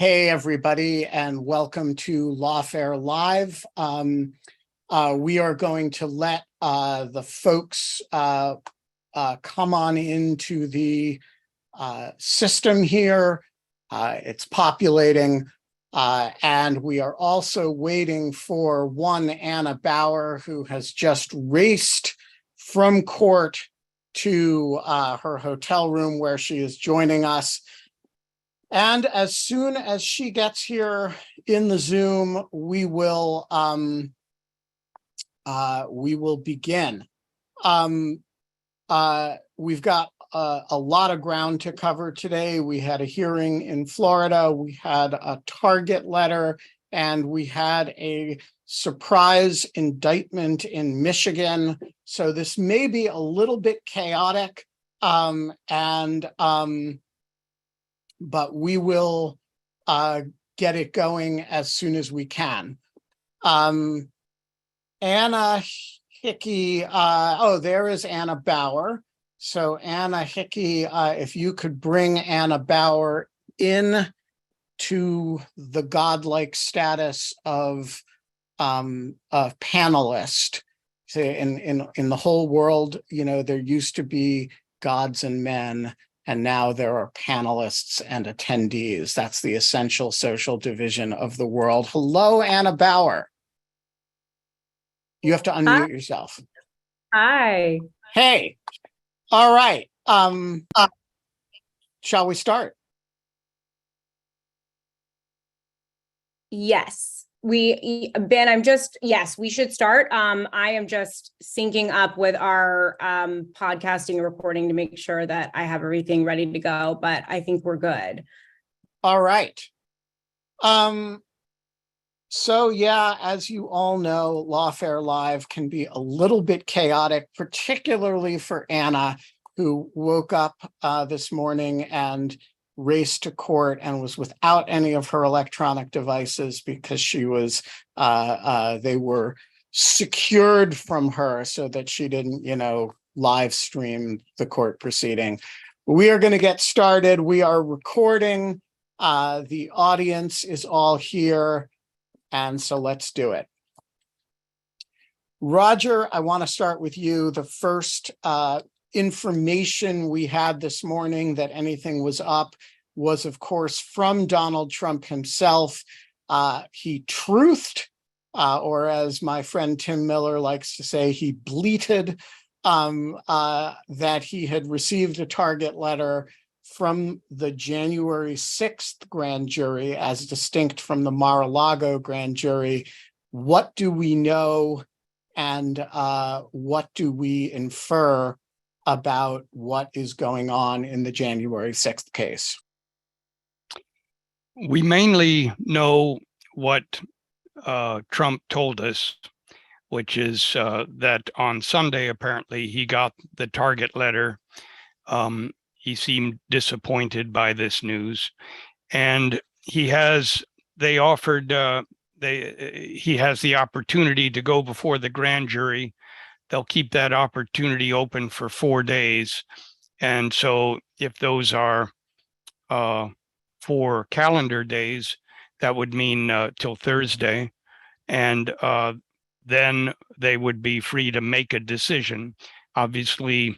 Hey, everybody, and welcome to Lawfare Live. We are going to let the folks come on into the system here. It's populating, and we are also waiting for one Anna Bauer, who has just raced from court to her hotel room where she is joining us. And as soon as she gets here in the Zoom, we will begin. We've got a lot of ground to cover today. We had a hearing in Florida, we had a target letter, and we had a surprise indictment in Michigan. So this may be a little bit chaotic, but we will get it going as soon as we can. Anna Hickey, there is Anna Bauer. So Anna Hickey, if you could bring Anna Bauer in to the godlike status of a panelist. So in the whole world, you know, there used to be gods and men, and now there are panelists and attendees. That's the essential social division of the world. Hello, Anna Bauer. You have to unmute yourself. Hi. Hey. All right. Shall we start? Yes. Ben, yes, we should start. I am just syncing up with our podcasting and recording to make sure that I have everything ready to go, but I think we're good. All right. So yeah, as you all know, Lawfare Live can be a little bit chaotic, particularly for Anna, who woke up this morning and raced to court and was without any of her electronic devices because she was they were secured from her so that she didn't, live stream the court proceeding. We are going to get started. We are recording. The audience is all here, and so let's do it. Roger, I want to start with you. The first information we had this morning that anything was up was, of course, from Donald Trump himself. He truthed, or as my friend Tim Miller likes to say, he bleated that he had received a target letter from the January 6th grand jury as distinct from the Mar-a-Lago grand jury. What do we know, and what do we infer about what is going on in the January 6th case? We mainly know what Trump told us, which is that on Sunday, apparently, he got the target letter. He seemed disappointed by this news, and he has the opportunity to go before the grand jury. They'll keep that opportunity open for 4 days. And so if those are 4 calendar days, that would mean till Thursday. And then they would be free to make a decision. Obviously,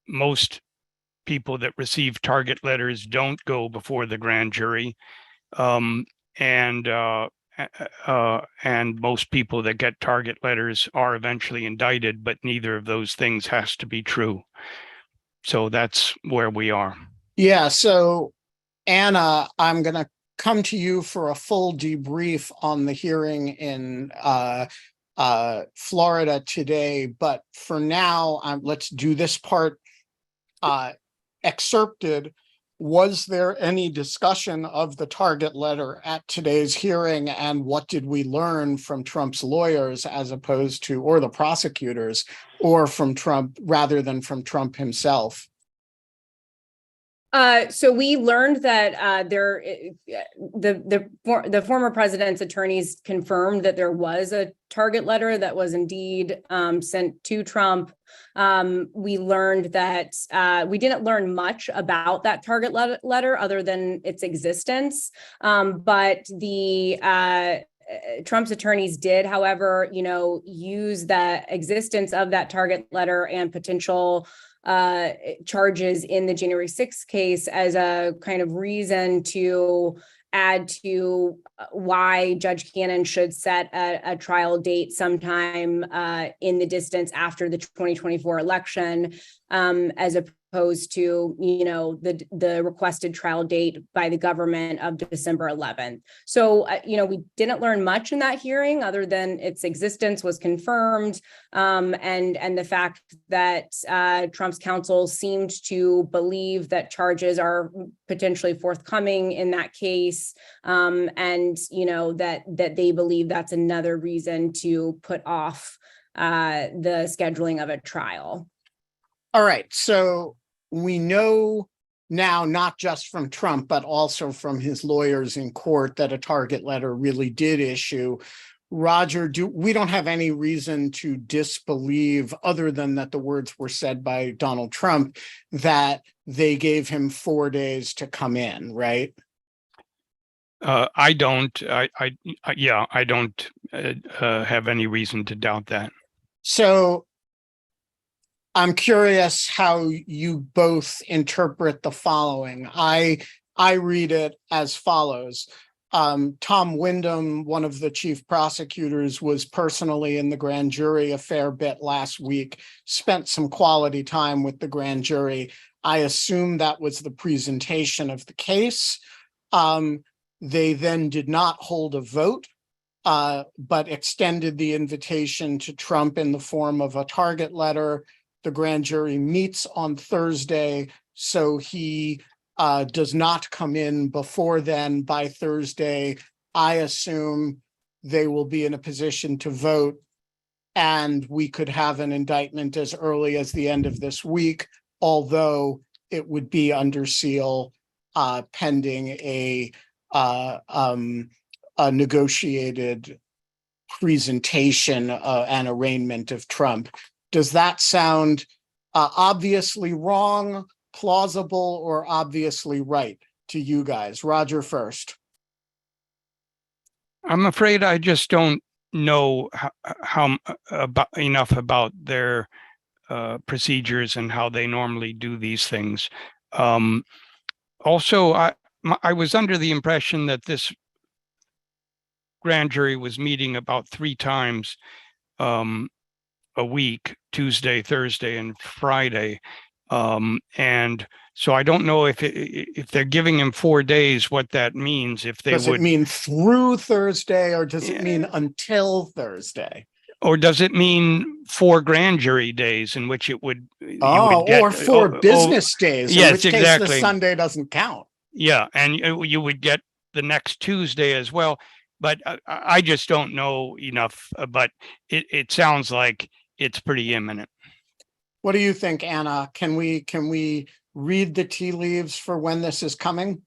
most people that receive target letters don't go before the grand jury. And most people that get target letters are eventually indicted, but neither of those things has to be true. So that's where we are. Yeah, so Anna, I'm going to come to you for a full debrief on the hearing in Florida today, but for now, let's do this part excerpted. Was there any discussion of the target letter at today's hearing, and what did we learn from Trump's lawyers as opposed to, or the prosecutors, or from Trump rather than from Trump himself? So we learned that the former president's attorneys confirmed that there was a target letter that was indeed sent to Trump. We learned that we didn't learn much about that target letter other than its existence, but the Trump's attorneys did, however, use the existence of that target letter and potential charges in the January 6th case as a kind of reason to add to why Judge Cannon should set a trial date sometime in the distance after the 2024 election, as opposed to, the requested trial date by the government of December 11th. So, we didn't learn much in that hearing other than its existence was confirmed, and the fact that Trump's counsel seemed to believe that charges are potentially forthcoming in that case, and that they believe that's another reason to put off the scheduling of a trial. All right, so we know now, not just from Trump, but also from his lawyers in court, that a target letter really did issue. Roger, we don't have any reason to disbelieve, other than that the words were said by Donald Trump, that they gave him 4 days to come in, right? I don't. I don't have any reason to doubt that. So I'm curious how you both interpret the following. I read it as follows. Tom Wyndham, one of the chief prosecutors, was personally in the grand jury a fair bit last week, spent some quality time with the grand jury. I assume that was the presentation of the case. They then did not hold a vote, but extended the invitation to Trump in the form of a target letter. The grand jury meets on Thursday, so he does not come in before then. By Thursday, I assume they will be in a position to vote, and we could have an indictment as early as the end of this week, although it would be under seal pending a negotiated presentation and arraignment of Trump. Does that sound obviously wrong, plausible, or obviously right to you guys? Roger first. I'm afraid I just don't know how enough about their procedures and how they normally do these things. Also, I was under the impression that this grand jury was meeting about 3 times a week, Tuesday, Thursday, and Friday. And so I don't know if they're giving him 4 days, what that means. If they does it mean through Thursday, or does it mean until Thursday? Or does it mean 4 grand jury days in which it would? Or 4 business days. Yes, in which exactly. Case the Sunday doesn't count. Yeah, and you would get the next Tuesday as well. But I just don't know enough. But it sounds like it's pretty imminent. What do you think, Anna? Can we read the tea leaves for when this is coming?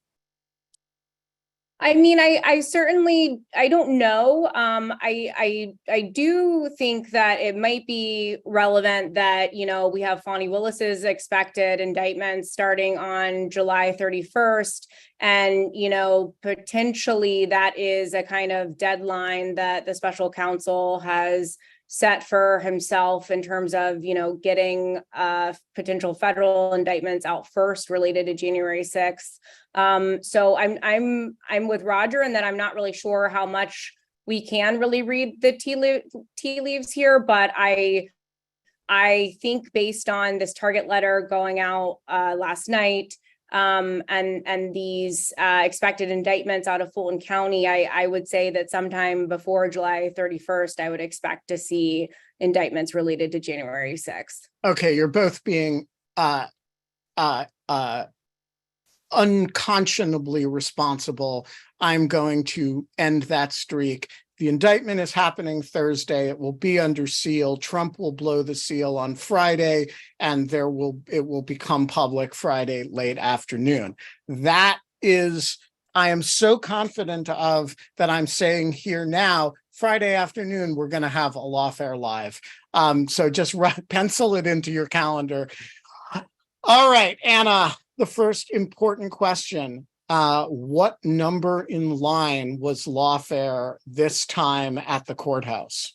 I mean, I certainly, I don't know. I do think that it might be relevant that, we have Fani Willis's expected indictment starting on July 31st. And, potentially that is a kind of deadline that the special counsel has set for himself in terms of, getting potential federal indictments out first related to January 6th. So I'm with Roger in that I'm not really sure how much we can really read the tea leaves here, but I think based on this target letter going out last night, and these expected indictments out of Fulton County, I would say that sometime before July 31st, I would expect to see indictments related to January 6th. Okay, you're both being unconscionably responsible. I'm going to end that streak. the indictment is happening Thursday. It will be under seal. Trump will blow the seal on Friday, and it will become public Friday late afternoon. That is, I am so confident of that I'm saying here now, Friday afternoon, we're going to have a Lawfare Live. So just pencil it into your calendar. All right, Anna, the first important question. What number in line was Lawfare this time at the courthouse?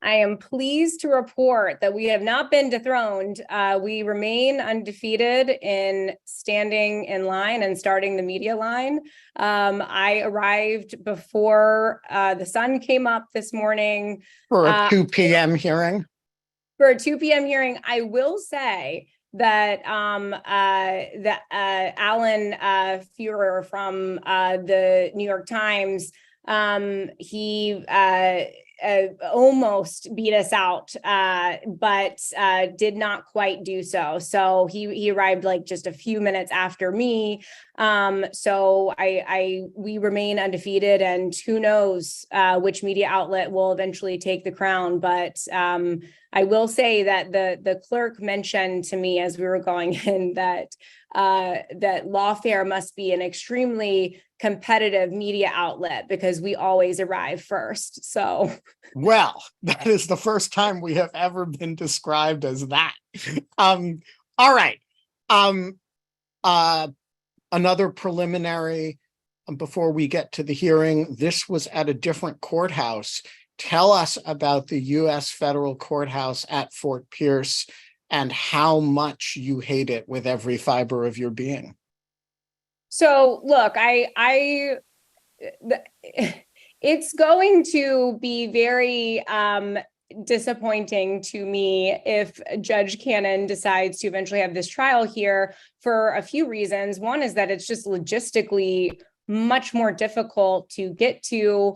I am pleased to report that we have not been dethroned. We remain undefeated in standing in line and starting the media line. I arrived before the sun came up this morning. For a 2 p.m. hearing? For a 2 p.m. hearing, I will say that Alan Feuer from the New York Times, he almost beat us out, but did not quite do so. So he arrived like just a few minutes after me. So we remain undefeated, and who knows which media outlet will eventually take the crown. But I will say that the clerk mentioned to me as we were going in that Lawfare must be an extremely competitive media outlet because we always arrive first. So, well, that is the first time we have ever been described as that. All right. Another preliminary before we get to the hearing. This was at a different courthouse. Tell us about the U.S. federal courthouse at Fort Pierce and how much you hate it with every fiber of your being. So look, it's going to be very disappointing to me if Judge Cannon decides to eventually have this trial here for a few reasons. One is that it's just logistically much more difficult to get to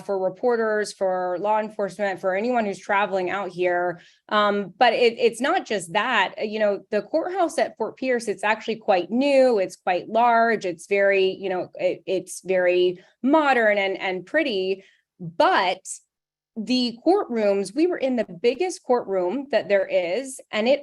for reporters, for law enforcement, for anyone who's traveling out here. But it's not just that. You know, the courthouse at Fort Pierce, it's actually quite new. It's quite large. It's very, you know, it's very modern and pretty. But the courtrooms, we were in the biggest courtroom that there is, and it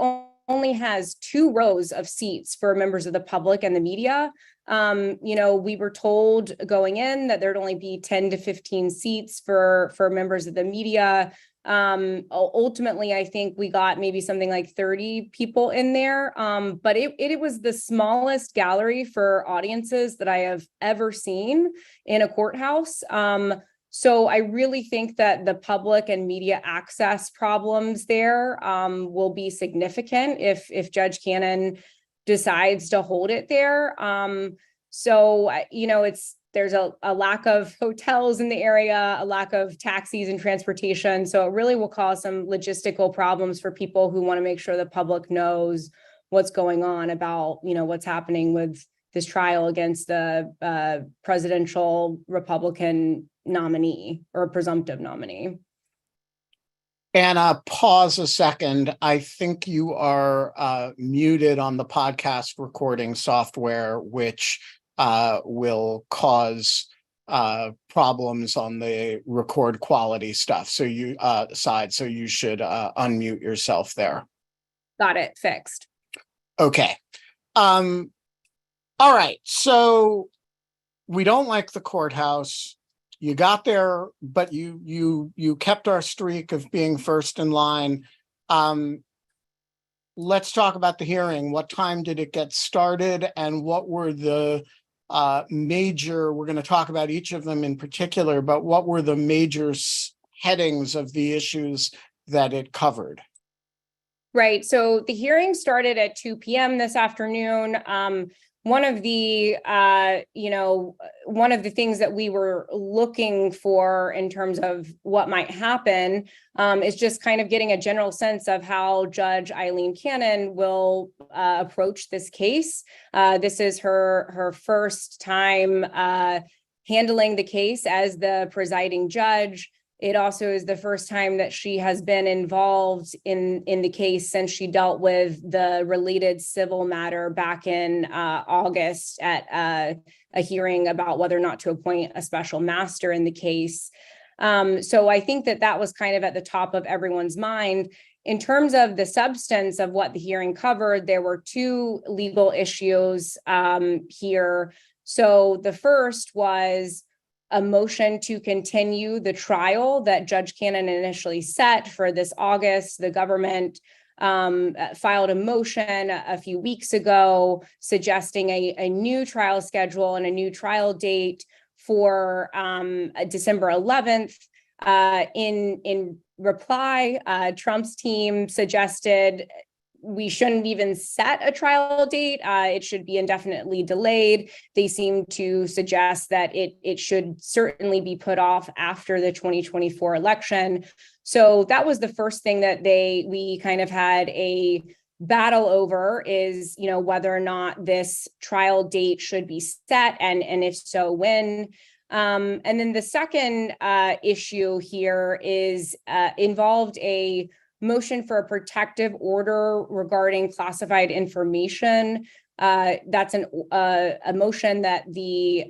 only has 2 rows of seats for members of the public and the media. You know, we were told going in that there'd only be 10 to 15 seats for members of the media. Ultimately, I think we got maybe something like 30 people in there. But it was the smallest gallery for audiences that I have ever seen in a courthouse. So I really think that the public and media access problems there will be significant if Judge Cannon decides to hold it there. So, you know, there's a lack of hotels in the area, a lack of taxis and transportation. So it really will cause some logistical problems for people who want to make sure the public knows what's going on about, you know, what's happening with this trial against the presidential Republican nominee or presumptive nominee. Anna, pause a second. I think you are muted on the podcast recording software, which will cause problems on the record quality stuff. So you so you should unmute yourself there. Got it fixed. Okay. All right. So we don't like the courthouse. You got there, but you kept our streak of being first in line. Let's talk about the hearing. What time did it get started, and what were the major, we're going to talk about each of them in particular, but what were the major headings of the issues that it covered? Right. So the hearing started at 2 p.m. this afternoon. One of the, one of the things that we were looking for in terms of what might happen is just kind of getting a general sense of how Judge Eileen Cannon will approach this case. This is her first time handling the case as the presiding judge. It also is the first time that she has been involved in the case since she dealt with the related civil matter back in August at a hearing about whether or not to appoint a special master in the case. So I think that was kind of at the top of everyone's mind. In terms of the substance of what the hearing covered, there were two legal issues here. So the first was a motion to continue the trial that Judge Cannon initially set for this August. The government filed a motion a few weeks ago suggesting a new trial schedule and a new trial date for December 11th. In reply, Trump's team suggested we shouldn't even set a trial date. It should be indefinitely delayed. They seem to suggest that it should certainly be put off after the 2024 election. So that was the first thing that we kind of had a battle over, is, whether or not this trial date should be set, and if so, when. And then the second issue here is involved a motion for a protective order regarding classified information. That's a motion that the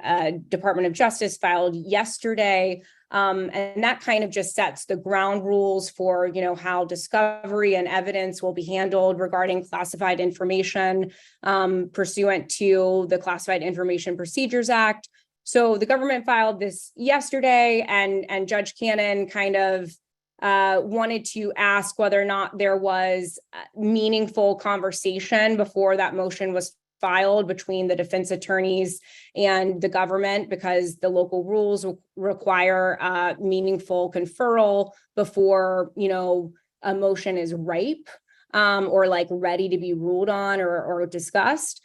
Department of Justice filed yesterday. And that kind of just sets the ground rules for, how discovery and evidence will be handled regarding classified information pursuant to the Classified Information Procedures Act. So the government filed this yesterday, and Judge Cannon kind of wanted to ask whether or not there was meaningful conversation before that motion was filed between the defense attorneys and the government, because the local rules require meaningful conferral before, a motion is ripe or like ready to be ruled on or discussed.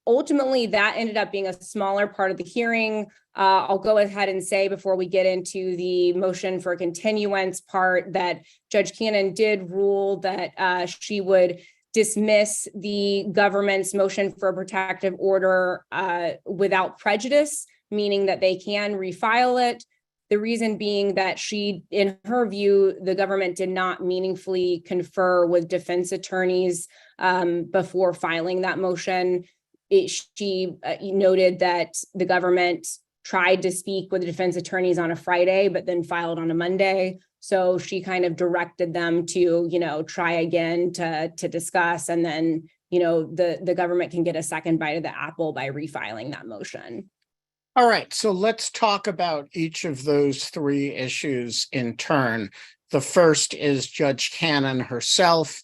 Ultimately, that ended up being a smaller part of the hearing. I'll go ahead and say, before we get into the motion for continuance part, that Judge Cannon did rule that she would dismiss the government's motion for a protective order without prejudice, meaning that they can refile it. The reason being that in her view, the government did not meaningfully confer with defense attorneys before filing that motion. She noted that the government tried to speak with the defense attorneys on a Friday, but then filed on a Monday. So she kind of directed them to, try again to discuss, and then, the government can get a second bite of the apple by refiling that motion. All right, so let's talk about each of those three issues in turn. The first is Judge Cannon herself.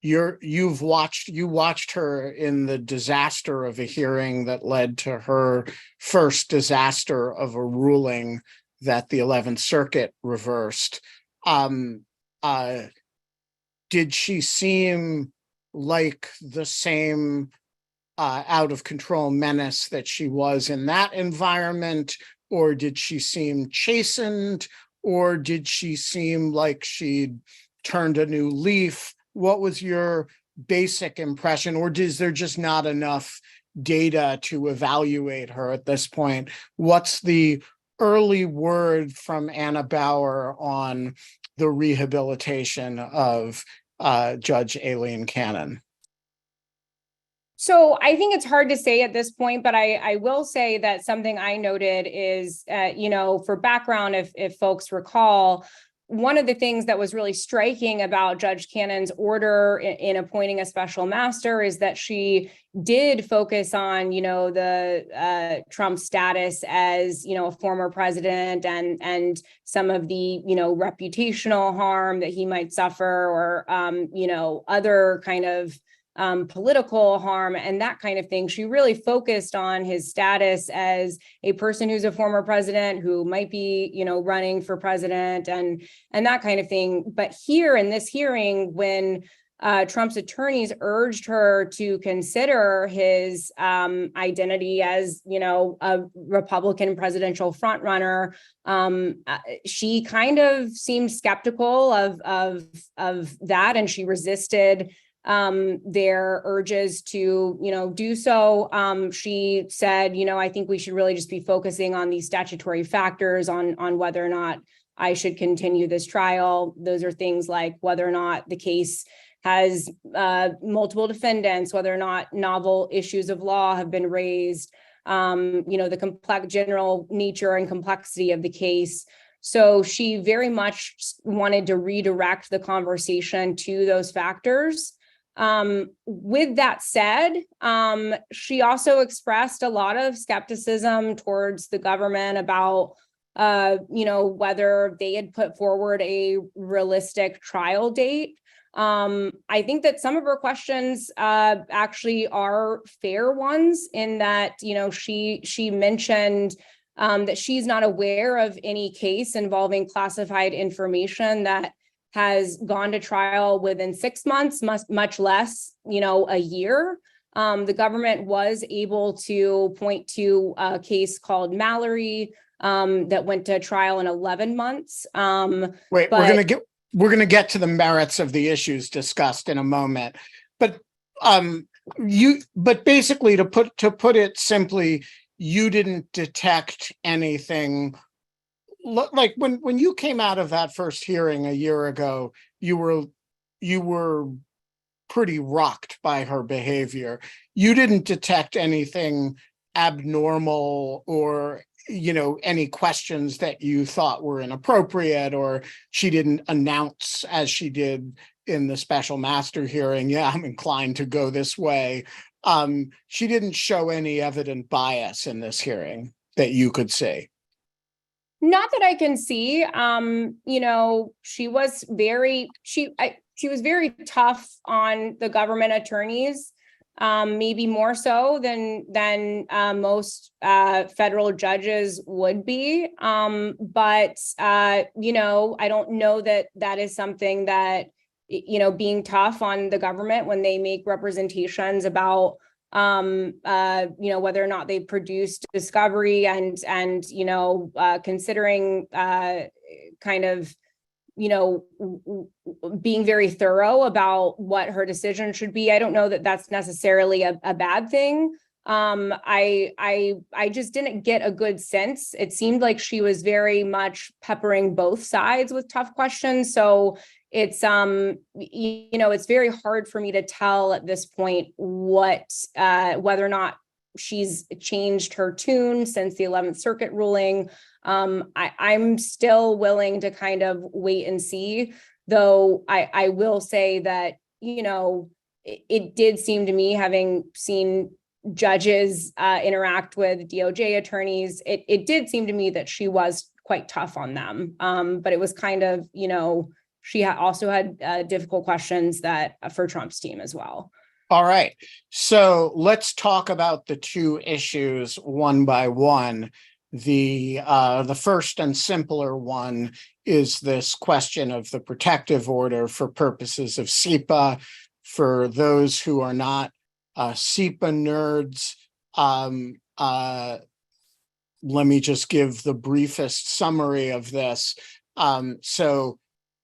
You watched her in the disaster of a hearing that led to her first disaster of a ruling that the 11th Circuit reversed. Did she seem like the same out of control menace that she was in that environment, or did she seem chastened, or did she seem like she'd turned a new leaf? What was your basic impression, or is there just not enough data to evaluate her at this point? What's the early word from Anna Bauer on the rehabilitation of Judge Aileen Cannon? So I think it's hard to say at this point, but I will say that something I noted is, for background, if folks recall, one of the things that was really striking about Judge Cannon's order in appointing a special master is that she did focus on, the Trump status as, a former president and some of the, reputational harm that he might suffer, or, other kind of political harm and that kind of thing. She really focused on his status as a person who's a former president who might be, running for president and that kind of thing. But here in this hearing, when Trump's attorneys urged her to consider his identity as, a Republican presidential frontrunner, she kind of seemed skeptical of that, and she resisted their urges to, do so. She said, I think we should really just be focusing on these statutory factors on whether or not I should continue this trial. Those are things like whether or not the case has multiple defendants, whether or not novel issues of law have been raised, the complex general nature and complexity of the case. So she very much wanted to redirect the conversation to those factors. With that said, she also expressed a lot of skepticism towards the government about, whether they had put forward a realistic trial date. I think that some of her questions actually are fair ones in that, she mentioned that she's not aware of any case involving classified information that has gone to trial within 6 months, much less, a year. The government was able to point to a case called Mallory that went to trial in 11 months. Wait, we're gonna get to the merits of the issues discussed in a moment, but basically to put it simply, you didn't detect anything. Like when you came out of that first hearing a year ago, you were pretty rocked by her behavior. You didn't detect anything abnormal or any questions that you thought were inappropriate, or she didn't announce, as she did in the special master hearing, yeah, I'm inclined to go this way. She didn't show any evident bias in this hearing that you could see. Not that I can see. She was very tough on the government attorneys, maybe more so than most federal judges would be. But I don't know that is something that, being tough on the government when they make representations about whether or not they produced discovery and considering kind of, being very thorough about what her decision should be. I don't know that that's necessarily a bad thing. I just didn't get a good sense. It seemed like she was very much peppering both sides with tough questions. So it's it's very hard for me to tell at this point whether or not she's changed her tune since the 11th Circuit ruling. I'm still willing to kind of wait and see, though I will say that, it did seem to me, having seen judges interact with DOJ attorneys, it did seem to me that she was quite tough on them. But it was kind of, she also had difficult questions that for Trump's team as well. All right. So let's talk about the two issues one by one. The first and simpler one is this question of the protective order for purposes of SIPA. For those who are not SIPA nerds, let me just give the briefest summary of this. So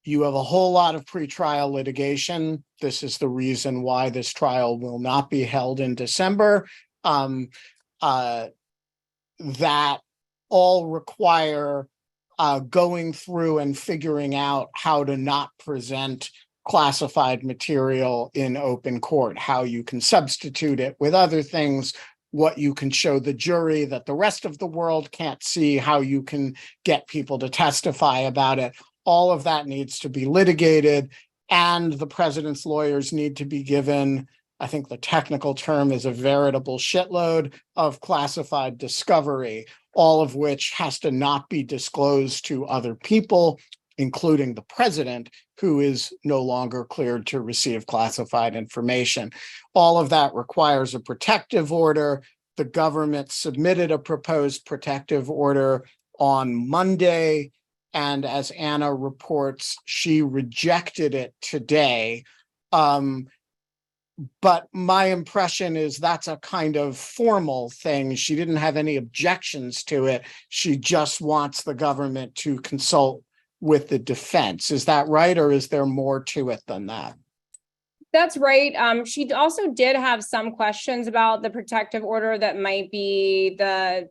you have a whole lot of pretrial litigation. This is the reason why this trial will not be held in December. That all require going through and figuring out how to not present classified material in open court, how you can substitute it with other things, what you can show the jury that the rest of the world can't see, how you can get people to testify about it. All of that needs to be litigated, and the president's lawyers need to be given, I think the technical term is, a veritable shitload of classified discovery, all of which has to not be disclosed to other people, including the president, who is no longer cleared to receive classified information. All of that requires a protective order. The government submitted a proposed protective order on Monday, and as Anna reports, she rejected it today. But my impression is that's a kind of formal thing. She didn't have any objections to it. She just wants the government to consult with the defense. Is that right? Or is there more to it than that? That's right. She also did have some questions about the protective order that might be the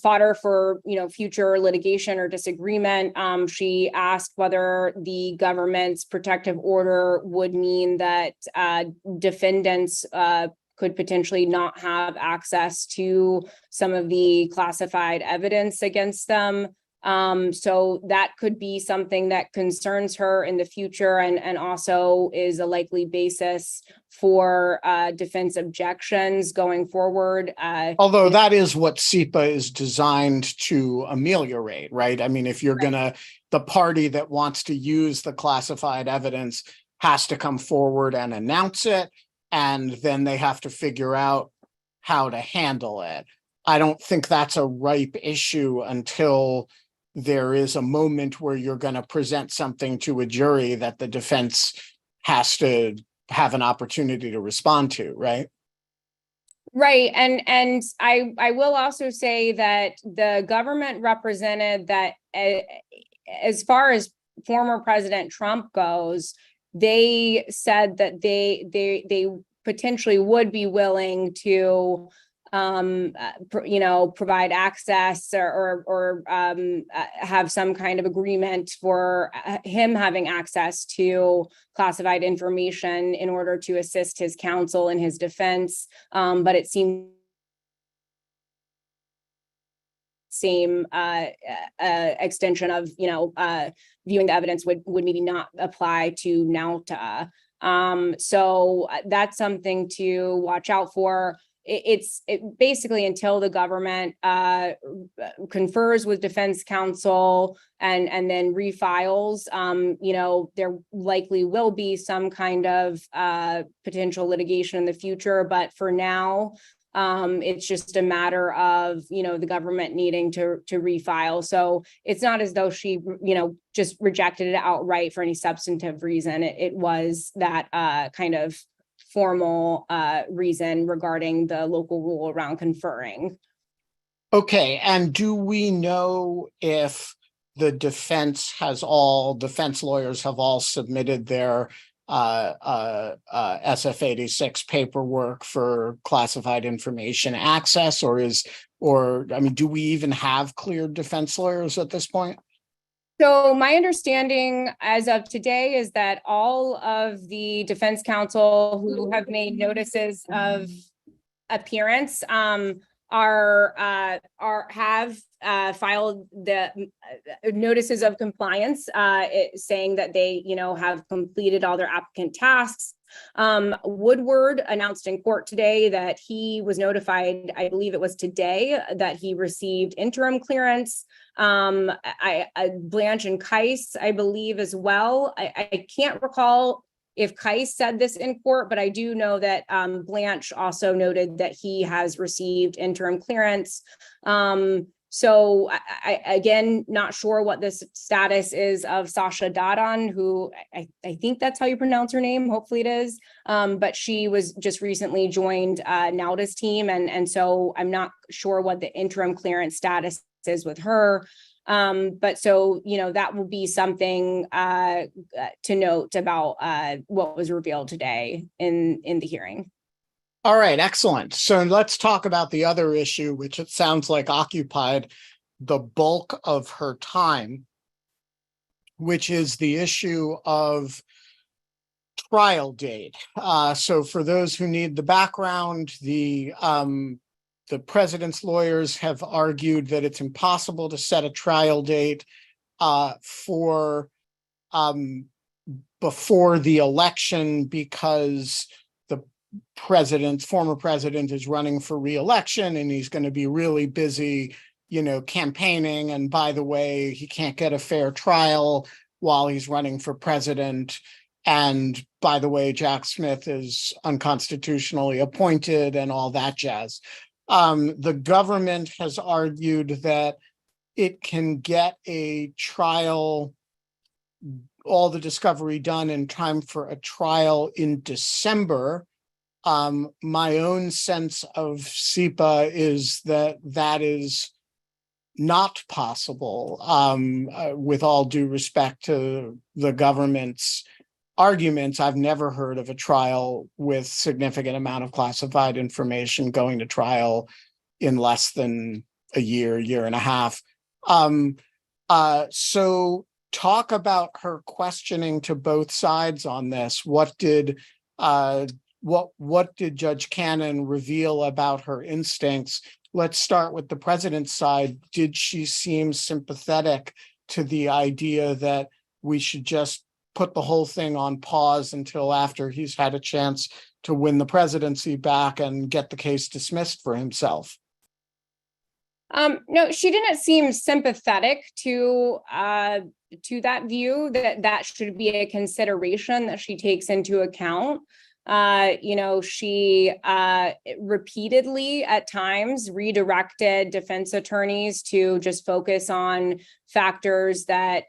fodder for, future litigation or disagreement. She asked whether the government's protective order would mean that defendants could potentially not have access to some of the classified evidence against them. So that could be something that concerns her in the future, and also is a likely basis for defense objections going forward. Although that is what SEPA is designed to ameliorate, right? I mean, if you're the party that wants to use the classified evidence has to come forward and announce it, and then they have to figure out how to handle it. I don't think that's a ripe issue until there is a moment where you're going to present something to a jury that the defense has to have an opportunity to respond to, right? Right. And I will also say that the government represented that as far as former President Trump goes, they said that they potentially would be willing to provide access or have some kind of agreement for him having access to classified information in order to assist his counsel in his defense. But it seems same extension of, viewing the evidence would maybe not apply to Nauta. So that's something to watch out for. It basically until the government confers with defense counsel and then refiles, there likely will be some kind of potential litigation in the future. But for now, it's just a matter of, the government needing to refile. So it's not as though she, just rejected it outright for any substantive reason. It was that kind of formal reason regarding the local rule around conferring. Okay, and do we know if the defense lawyers have all submitted their SF-86 paperwork for classified information access, or do we even have cleared defense lawyers at this point? So my understanding as of today is that all of the defense counsel who have made notices of appearance have filed the notices of compliance, saying that they, have completed all their applicant tasks. Woodward announced in court today that he was notified, I believe it was today, that he received interim clearance. Blanche and Keiss, I believe as well. I can't recall if Keiss said this in court, but I do know that Blanche also noted that he has received interim clearance. So I again, not sure what the status is of Sasha Dadan, who I think that's how you pronounce her name. Hopefully it is. But she was just recently joined Nauta's team. And so I'm not sure what the interim clearance status is with her. But so, that will be something to note about what was revealed today in the hearing. All right, excellent. So let's talk about the other issue, which it sounds like occupied the bulk of her time, which is the issue of trial date. So for those who need the background, the president's lawyers have argued that it's impossible to set a trial date for before the election because the former president is running for re-election and he's going to be really busy, campaigning. And by the way, he can't get a fair trial while he's running for president. And by the way, Jack Smith is unconstitutionally appointed and all that jazz. The government has argued that it can get a trial, all the discovery done in time for a trial in December. My own sense of SEPA is that is not possible, with all due respect to the government's arguments. I've never heard of a trial with significant amount of classified information going to trial in less than a year and a half. So talk about her questioning to both sides on this. What did what did Judge Cannon reveal about her instincts? Let's start with the president's side. Did she seem sympathetic to the idea that we should just put the whole thing on pause until after he's had a chance to win the presidency back and get the case dismissed for himself? No, she didn't seem sympathetic to that view, that should be a consideration that she takes into account. She repeatedly at times redirected defense attorneys to just focus on factors that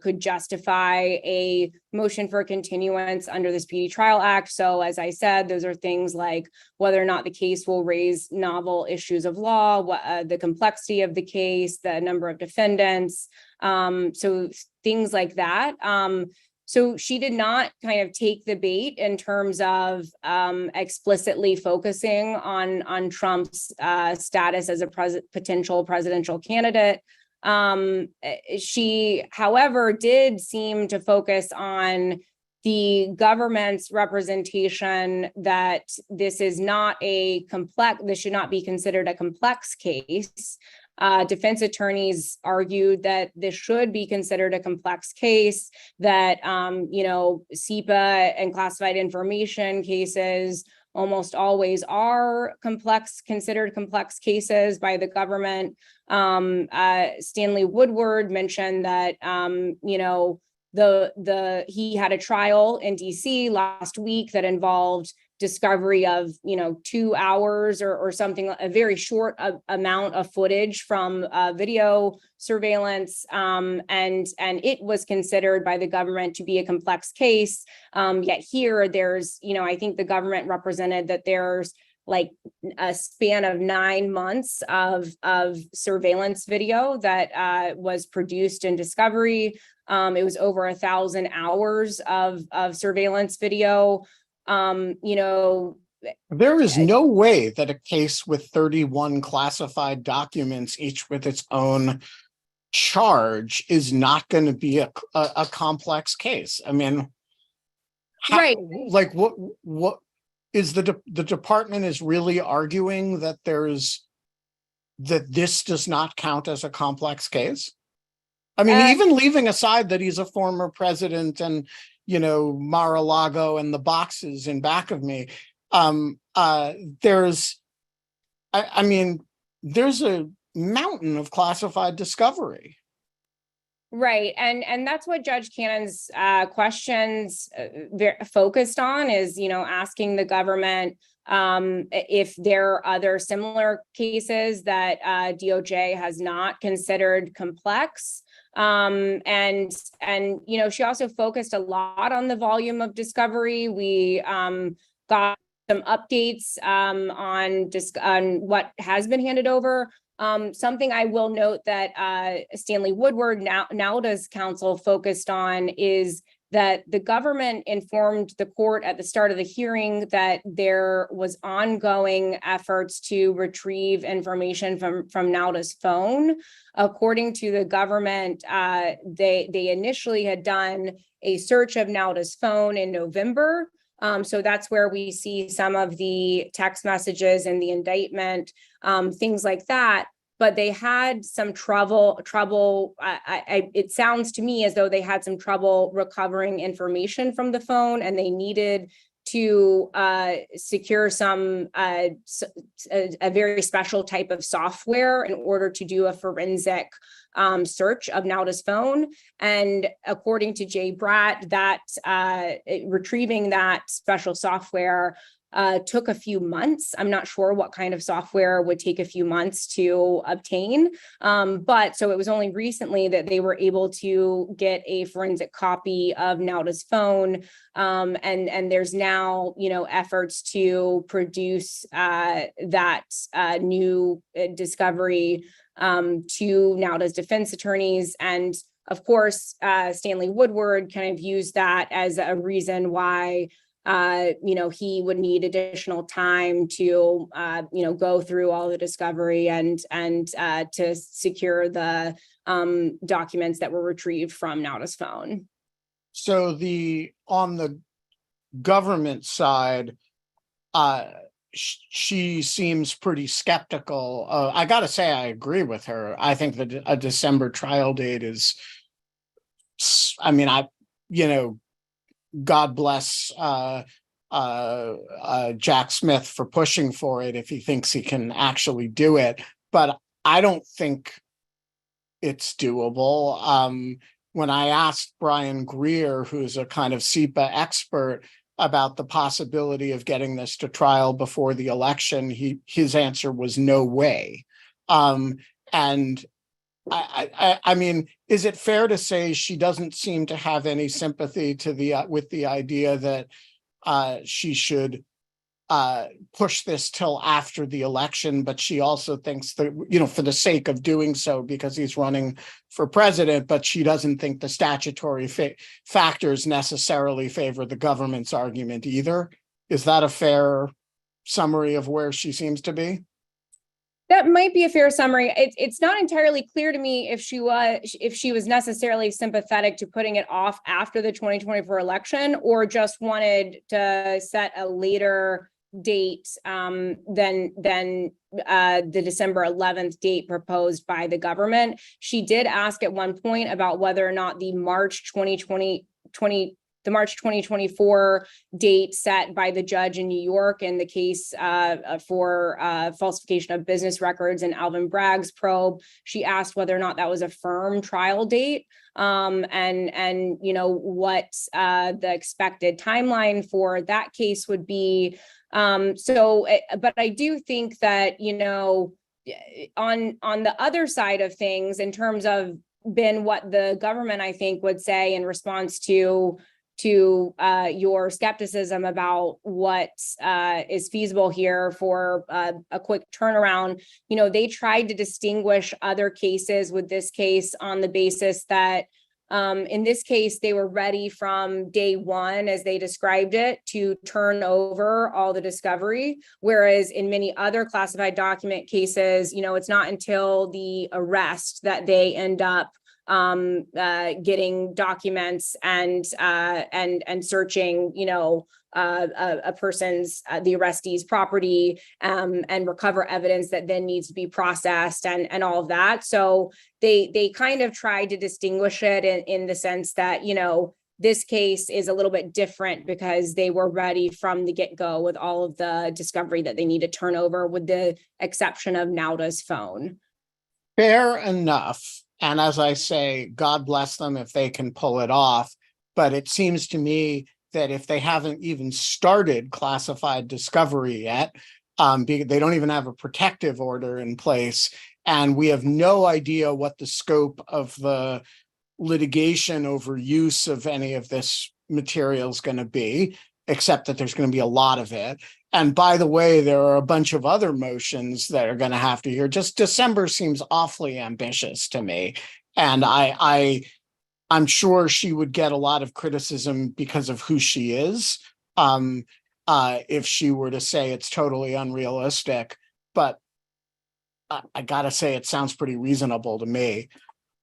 could justify a motion for continuance under the Speedy Trial Act. So as I said, those are things like whether or not the case will raise novel issues of law, the complexity of the case, the number of defendants, so things like that. So she did not kind of take the bait in terms of explicitly focusing on Trump's status as a potential presidential candidate. She, however, did seem to focus on the government's representation that this should not be considered a complex case. Defense attorneys argued that this should be considered a complex case, that, SIPA and classified information cases almost always are considered complex cases by the government. Stanley Woodward mentioned that, he had a trial in DC last week that involved discovery of 2 hours or something, a very short amount of footage from video surveillance, and it was considered by the government to be a complex case. Yet here there's, I think the government represented that there's like a span of 9 months of surveillance video that was produced in discovery. It was over 1,000 hours of surveillance video. There is no way that a case with 31 classified documents, each with its own charge, is not going to be a complex case. I mean, right? Like, what is the department is really arguing that this does not count as a complex case? I mean, even leaving aside that he's a former president and Mar-a-Lago and the boxes in back of me, there's a mountain of classified discovery. Right. And that's what Judge Cannon's questions focused on, is, asking the government if there are other similar cases that DOJ has not considered complex. And she also focused a lot on the volume of discovery. We got some updates on what has been handed over. Something I will note that Stanley Woodward, Nauta's counsel, focused on is that the government informed the court at the start of the hearing that there was ongoing efforts to retrieve information from Nauta's phone. According to the government, they initially had done a search of Nauta's phone in November. So that's where we see some of the text messages and the indictment, things like that. But they had some trouble. It sounds to me as though they had some trouble recovering information from the phone, and they needed to secure a very special type of software in order to do a forensic search of Nauta's phone. And according to Jay Bratt, that retrieving that special software took a few months. I'm not sure what kind of software would take a few months to obtain. But so it was only recently that they were able to get a forensic copy of Nauta's phone. And there's now, efforts to produce that new discovery to Nauta's defense attorneys. And of course, Stanley Woodward kind of used that as a reason why he would need additional time to, go through all the discovery and to secure the documents that were retrieved from Nauta's phone. So on the government side, she seems pretty skeptical. I gotta say, I agree with her. I think that a December trial date is, I mean, God bless Jack Smith for pushing for it if he thinks he can actually do it. But I don't think it's doable. When I asked Brian Greer, who's a kind of SEPA expert, about the possibility of getting this to trial before the election, his answer was no way. And I mean, is it fair to say she doesn't seem to have any sympathy to with the idea that she should push this till after the election, but she also thinks that, for the sake of doing so, because he's running for president, but she doesn't think the statutory factors necessarily favor the government's argument either? Is that a fair summary of where she seems to be? That might be a fair summary. It's not entirely clear to me if she was necessarily sympathetic to putting it off after the 2024 election, or just wanted to set a later date than the December 11th date proposed by the government. She did ask at one point about whether or not the March 2024 date set by the judge in New York in the case for falsification of business records and Alvin Bragg's probe. She asked whether or not that was a firm trial date, and what the expected timeline for that case would be. But I do think that, on the other side of things, in terms of what the government, I think, would say in response to your skepticism about what is feasible here for a quick turnaround. They tried to distinguish other cases with this case on the basis that in this case, they were ready from day one, as they described it, to turn over all the discovery. Whereas in many other classified document cases, it's not until the arrest that they end up getting documents and searching, a person's, the arrestee's property, and recover evidence that then needs to be processed and all of that. So they kind of tried to distinguish it in the sense that, this case is a little bit different because they were ready from the get-go with all of the discovery that they need to turn over, with the exception of Nauta's phone. Fair enough. And as I say, God bless them if they can pull it off. But it seems to me that if they haven't even started classified discovery yet, they don't even have a protective order in place, and we have no idea what the scope of the litigation over use of any of this material is going to be, except that there's going to be a lot of it. And by the way, there are a bunch of other motions that are going to have to hear. Just December seems awfully ambitious to me. And I'm sure she would get a lot of criticism because of who she is, if she were to say it's totally unrealistic. But I gotta say, it sounds pretty reasonable to me.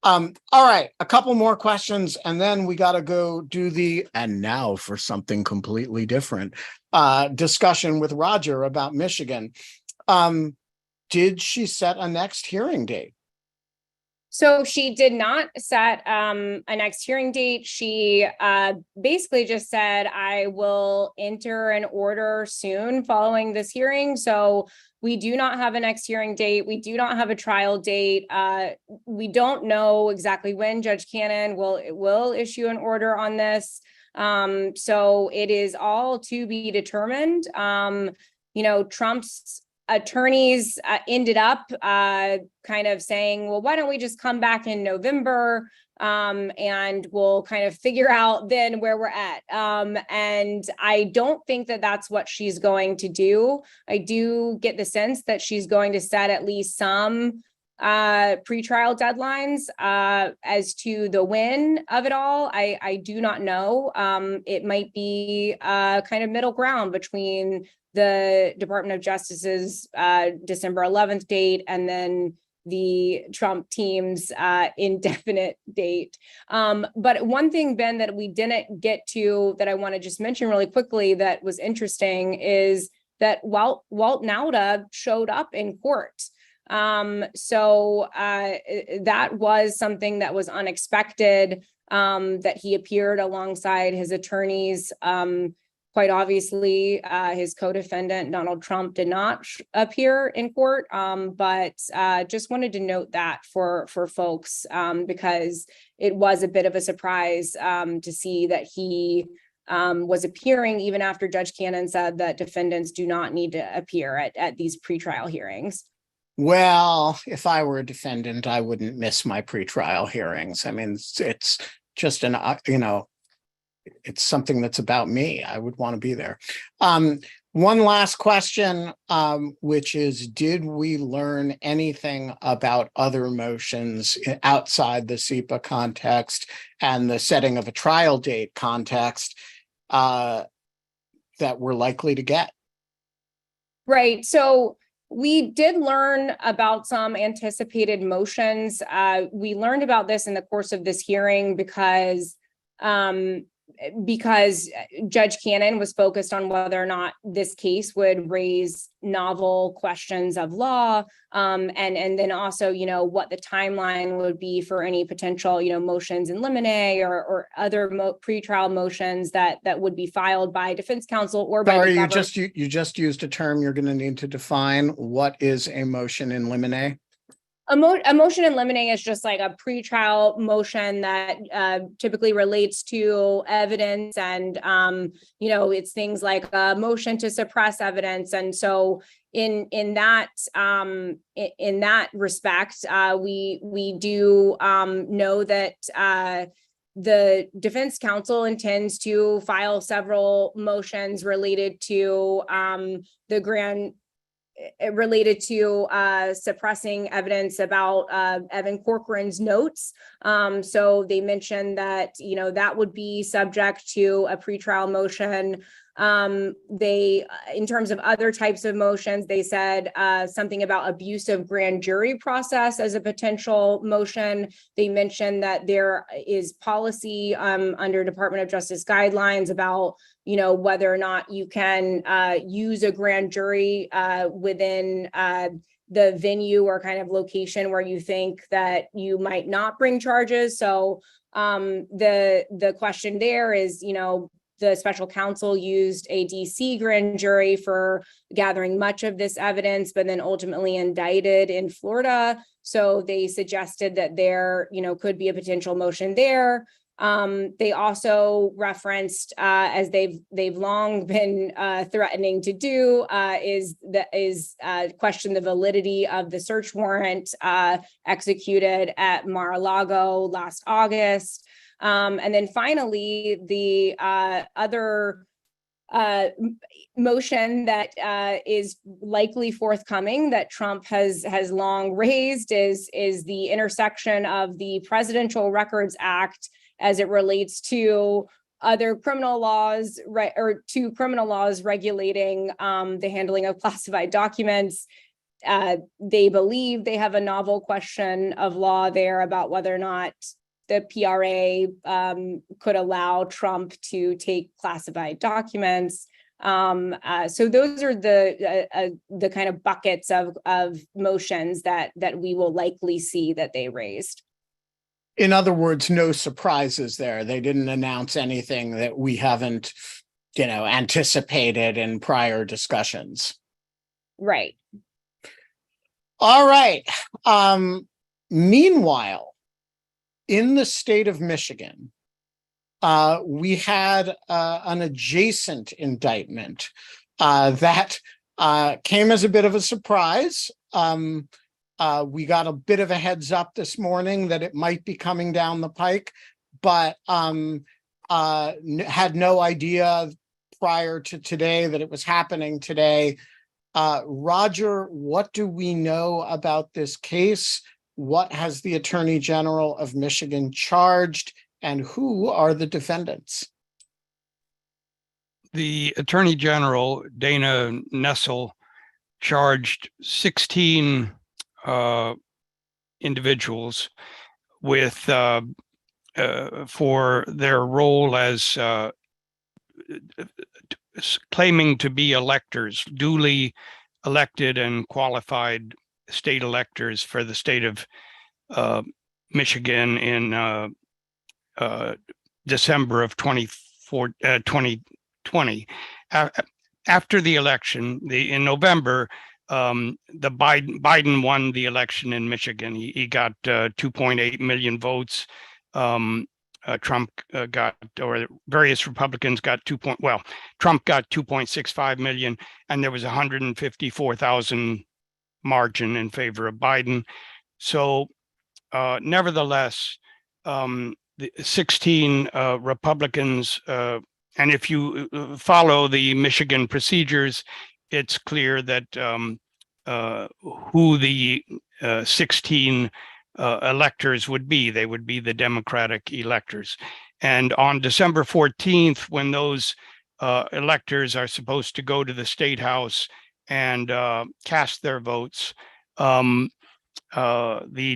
All right, a couple more questions, and then we got to go do and now for something completely different, discussion with Roger about Michigan. Did she set a next hearing date? So she did not set a next hearing date. She basically just said, I will enter an order soon following this hearing. So we do not have a next hearing date. We do not have a trial date. We don't know exactly when Judge Cannon will issue an order on this. So it is all to be determined. Trump's attorneys ended up kind of saying, well, why don't we just come back in November and we'll kind of figure out then where we're at. And I don't think that that's what she's going to do. I do get the sense that she's going to set at least some pretrial deadlines. As to the when of it all, I do not know. It might be kind of middle ground between the Department of Justice's December 11th date and then the Trump team's indefinite date. But one thing, Ben, that we didn't get to that I want to just mention really quickly that was interesting is that Walt Nauta showed up in court. So that was something that was unexpected, that he appeared alongside his attorneys. Quite obviously, his co-defendant, Donald Trump, did not appear in court, but just wanted to note that for folks, because it was a bit of a surprise to see that he was appearing even after Judge Cannon said that defendants do not need to appear at these pretrial hearings. Well, if I were a defendant, I wouldn't miss my pretrial hearings. I mean, it's just it's something that's about me. I would want to be there. One last question, which is, did we learn anything about other motions outside the SEPA context and the setting of a trial date context that we're likely to get? Right. So we did learn about some anticipated motions. We learned about this in the course of this hearing because Judge Cannon was focused on whether or not this case would raise novel questions of law, and then also, what the timeline would be for any potential, motions in limine or other pretrial motions that would be filed by defense counsel or by the government. You just used a term you're going to need to define. What is a motion in limine? A motion in limine is just like a pretrial motion that typically relates to evidence, and it's things like a motion to suppress evidence. And so in that respect, we do know that the defense counsel intends to file several motions related to suppressing evidence about Evan Corcoran's notes. So they mentioned that, that would be subject to a pretrial motion. In terms of other types of motions, they said something about abuse of grand jury process as a potential motion. They mentioned that there is policy under Department of Justice guidelines about whether or not you can use a grand jury within the venue or kind of location where you think that you might not bring charges. So the question there is, the special counsel used a DC grand jury for gathering much of this evidence, but then ultimately indicted in Florida. So they suggested that there, could be a potential motion there. They also referenced, as they've long been threatening to do, question the validity of the search warrant executed at Mar-a-Lago last August. And then finally, the other motion that is likely forthcoming that Trump has long raised is the intersection of the Presidential Records Act as it relates to other criminal laws, or to criminal laws regulating the handling of classified documents. They believe they have a novel question of law there about whether or not the PRA could allow Trump to take classified documents. So those are the kind of buckets of motions that we will likely see that they raised. In other words, no surprises there. They didn't announce anything that we haven't, anticipated in prior discussions. Right. All right. Meanwhile, in the state of Michigan, we had an adjacent indictment that came as a bit of a surprise. We got a bit of a heads up this morning that it might be coming down the pike, but had no idea prior to today that it was happening today. Roger, what do we know about this case? What has the Attorney General of Michigan charged, and who are the defendants? The Attorney General, Dana Nessel, charged 16 individuals with for their role as claiming to be electors, duly elected and qualified state electors for the state of Michigan in December of 2020. After the election, in November, the Biden won the election in Michigan. He got 2.8 million votes. Trump got, or various Republicans got Trump got 2.65 million, and there was 154,000 margin in favor of Biden. So, nevertheless, the 16 Republicans, and if you follow the Michigan procedures, it's clear that who the 16 electors would be. They would be the Democratic electors. And on December 14th, when those electors are supposed to go to the State House and cast their votes, the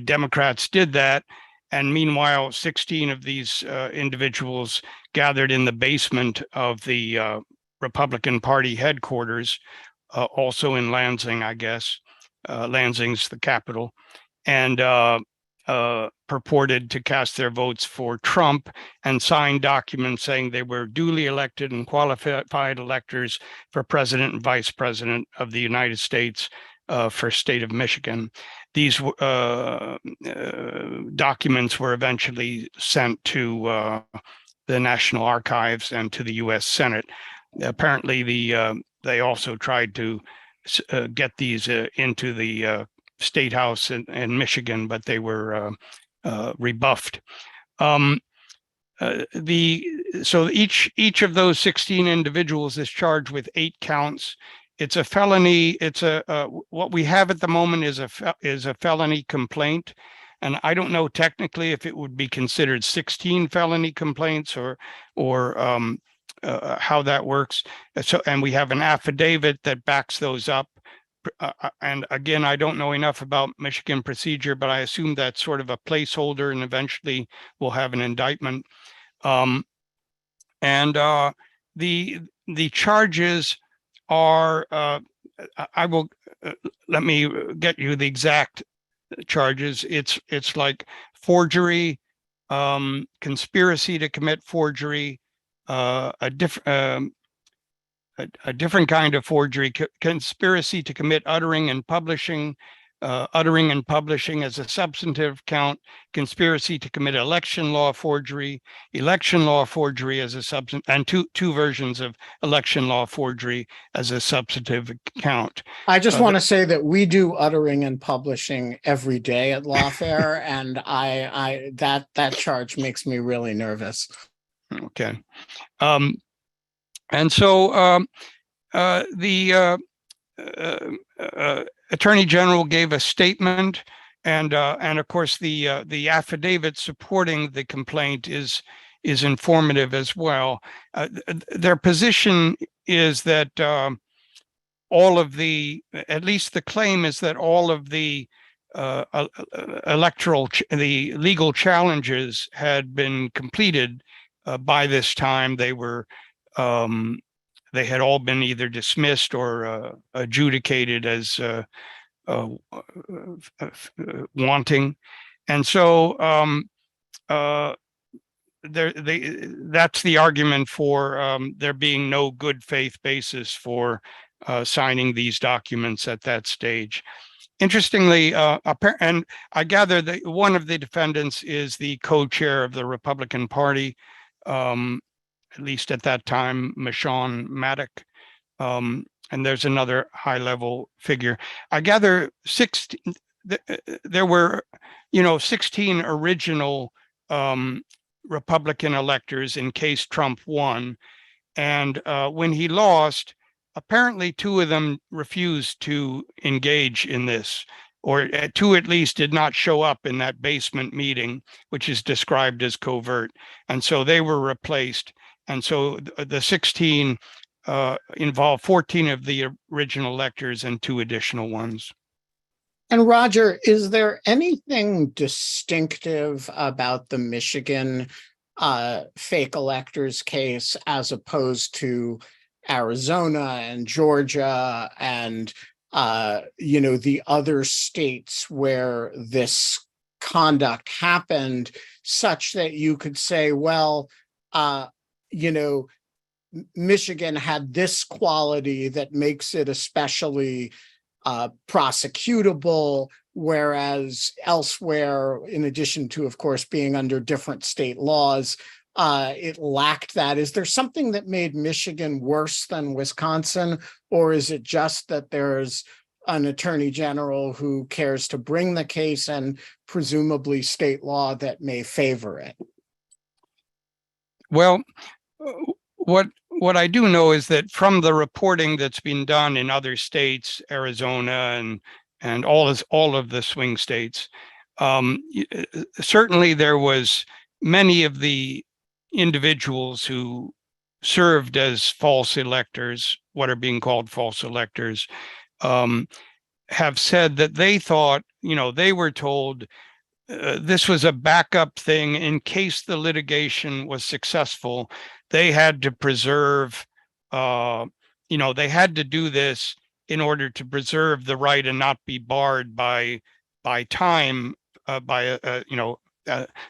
Democrats did that. And meanwhile, 16 of these individuals gathered in the basement of the Republican Party headquarters, also in Lansing, I guess. Lansing's the capital, and purported to cast their votes for Trump and signed documents saying they were duly elected and qualified electors for president and vice president of the United States for state of Michigan. These documents were eventually sent to the National Archives and to the U.S. Senate. Apparently, they also tried to get these into the State House in Michigan, but they were rebuffed. So each of those 16 individuals is charged with 8 counts. It's a felony. It's what we have at the moment is a felony complaint, and I don't know technically if it would be considered 16 felony complaints or how that works. So, and we have an affidavit that backs those up. And again, I don't know enough about Michigan procedure, but I assume that's sort of a placeholder, and eventually we'll have an indictment. The charges are, let me get you the exact charges. It's like forgery, conspiracy to commit forgery, a different kind of forgery, conspiracy to commit uttering and publishing as a substantive count, conspiracy to commit election law forgery as a substantive, and two versions of election law forgery as a substantive count. I just want to say that we do uttering and publishing every day at Lawfare, and that charge makes me really nervous. Okay. And so the Attorney General gave a statement, and of course the affidavit supporting the complaint is informative as well. Their position is that all of the, at least the claim is that all of the the legal challenges had been completed by this time. They were they had all been either dismissed or adjudicated as wanting, and so that's the argument for there being no good faith basis for signing these documents at that stage. Interestingly, and I gather that one of the defendants is the co-chair of the Republican Party, at least at that time, Michonne Maddock, and there's another high-level figure. I gather there were, 16 original Republican electors in case Trump won, and when he lost, apparently 2 of them refused to engage in this, or 2 at least did not show up in that basement meeting, which is described as covert, and so they were replaced. And so the 16 involved 14 of the original electors and 2 additional ones. And Roger, is there anything distinctive about the Michigan fake electors case as opposed to Arizona and Georgia and, the other states where this conduct happened, such that you could say, well, Michigan had this quality that makes it especially prosecutable, whereas elsewhere, in addition to, of course, being under different state laws, it lacked that. Is there something that made Michigan worse than Wisconsin, or is it just that there's an attorney general who cares to bring the case and presumably state law that may favor it? Well, what I do know is that from the reporting that's been done in other states, Arizona and all of the swing states, certainly there was many of the individuals who served as false electors, what are being called false electors, have said that they thought, they were told this was a backup thing in case the litigation was successful. They had to preserve, they had to do this in order to preserve the right and not be barred by time, by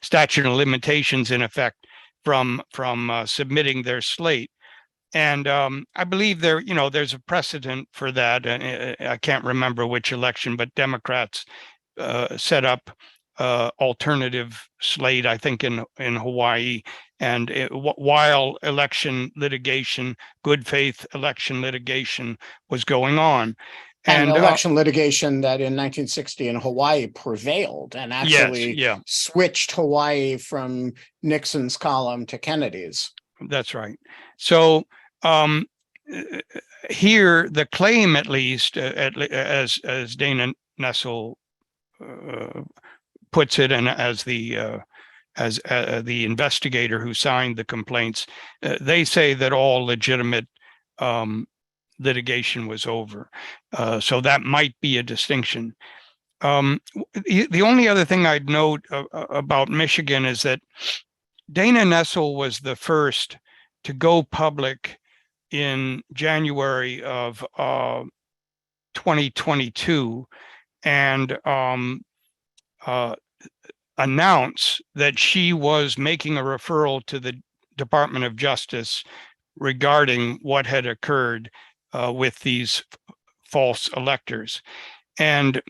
statute of limitations in effect from submitting their slate. And I believe there's a precedent for that. I can't remember which election, but Democrats set up alternative slate, I think in Hawaii, and while election litigation, good faith election litigation was going on. And election litigation that in 1960 in Hawaii prevailed and actually switched Hawaii from Nixon's column to Kennedy's. That's right. So here, the claim, at least, as Dana Nessel puts it, and as the investigator who signed the complaints, they say that all legitimate litigation was over. So that might be a distinction. The only other thing I'd note about Michigan is that Dana Nessel was the first to go public in January of 2022 and announce that she was making a referral to the Department of Justice regarding what had occurred with these false electors. And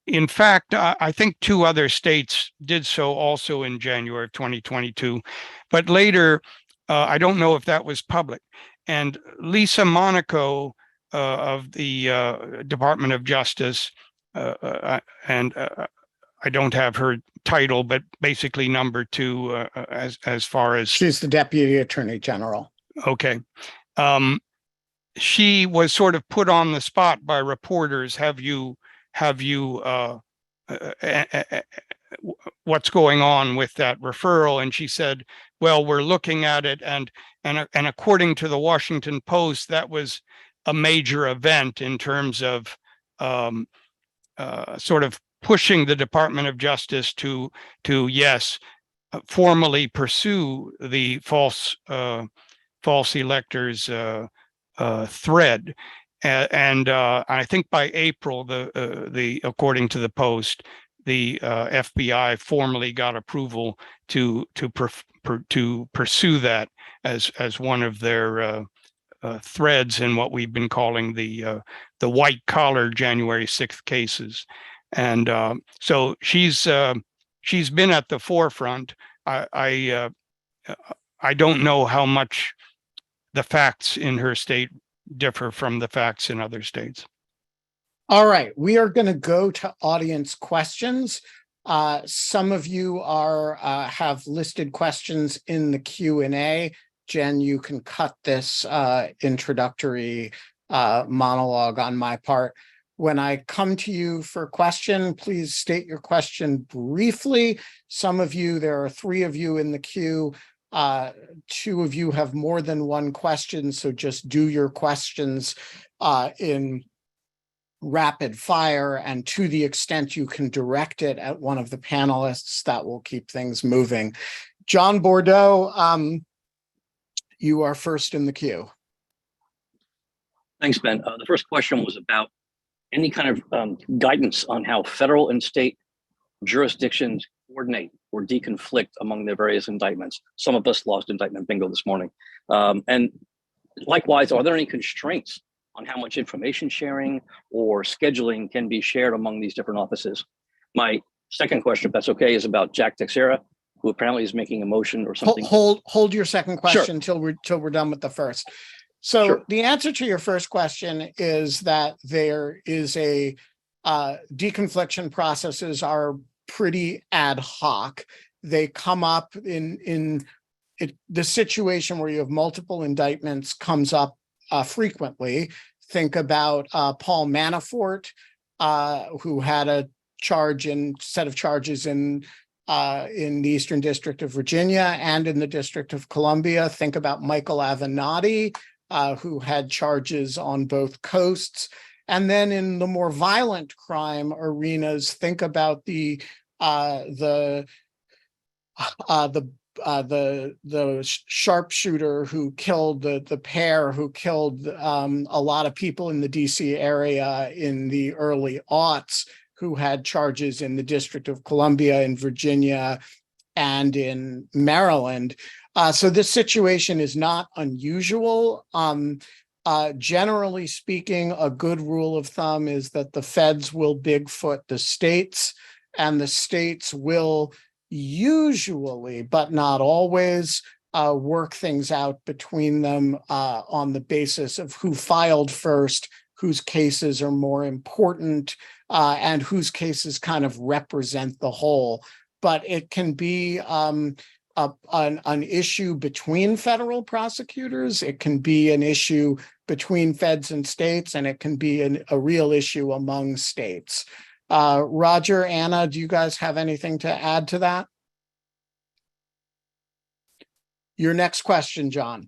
in fact, I think 2 other states did so also in January of 2022, but later, I don't know if that was public. And Lisa Monaco of the Department of Justice, and I don't have her title, but basically number 2 as far as... She's the Deputy Attorney General. Okay. She was sort of put on the spot by reporters. Have you what's going on with that referral? And she said, well, we're looking at it, and according to the Washington Post, that was a major event in terms of sort of pushing the Department of Justice to formally pursue the false electors thread. And I think by April, according to the Post, the FBI formally got approval to pursue that as one of their threads in what we've been calling the white collar January 6th cases. And so she's been at the forefront. I don't know how much the facts in her state differ from the facts in other states. All right, we are going to go to audience questions. Some of you have listed questions in the Q&A. Jen, you can cut this introductory monologue on my part. When I come to you for a question, please state your question briefly. Some of you, there are 3 of you in the queue. 2 of you have more than one question, so just do your questions in rapid fire, and to the extent you can direct it at one of the panelists, that will keep things moving. John Bordeaux, you are first in the queue. Thanks, Ben. The first question was about any kind of guidance on how federal and state jurisdictions coordinate or deconflict among their various indictments. Some of us lost indictment bingo this morning. And likewise, are there any constraints on how much information sharing or scheduling can be shared among these different offices? My second question, if that's okay, is about Jack Teixeira, who apparently is making a motion or something. Hold your second question Sure. till we're done with the first. So Sure. the answer to your first question is that there is a deconfliction processes are pretty ad hoc. They come up in the situation where you have multiple indictments comes up frequently. Think about Paul Manafort, who had a set of charges in the Eastern District of Virginia and in the District of Columbia. Think about Michael Avenatti, who had charges on both coasts. And then in the more violent crime arenas, think about the sharpshooter who killed the pair who killed a lot of people in the DC area in the early aughts, who had charges in the District of Columbia, in Virginia, and in Maryland. So this situation is not unusual. Generally speaking, a good rule of thumb is that the feds will Bigfoot the states, and the states will usually, but not always, work things out between them on the basis of who filed first, whose cases are more important, and whose cases kind of represent the whole. But it can be an issue between federal prosecutors. It can be an issue between feds and states, and it can be a real issue among states. Roger, Anna, do you guys have anything to add to that? Your next question, John.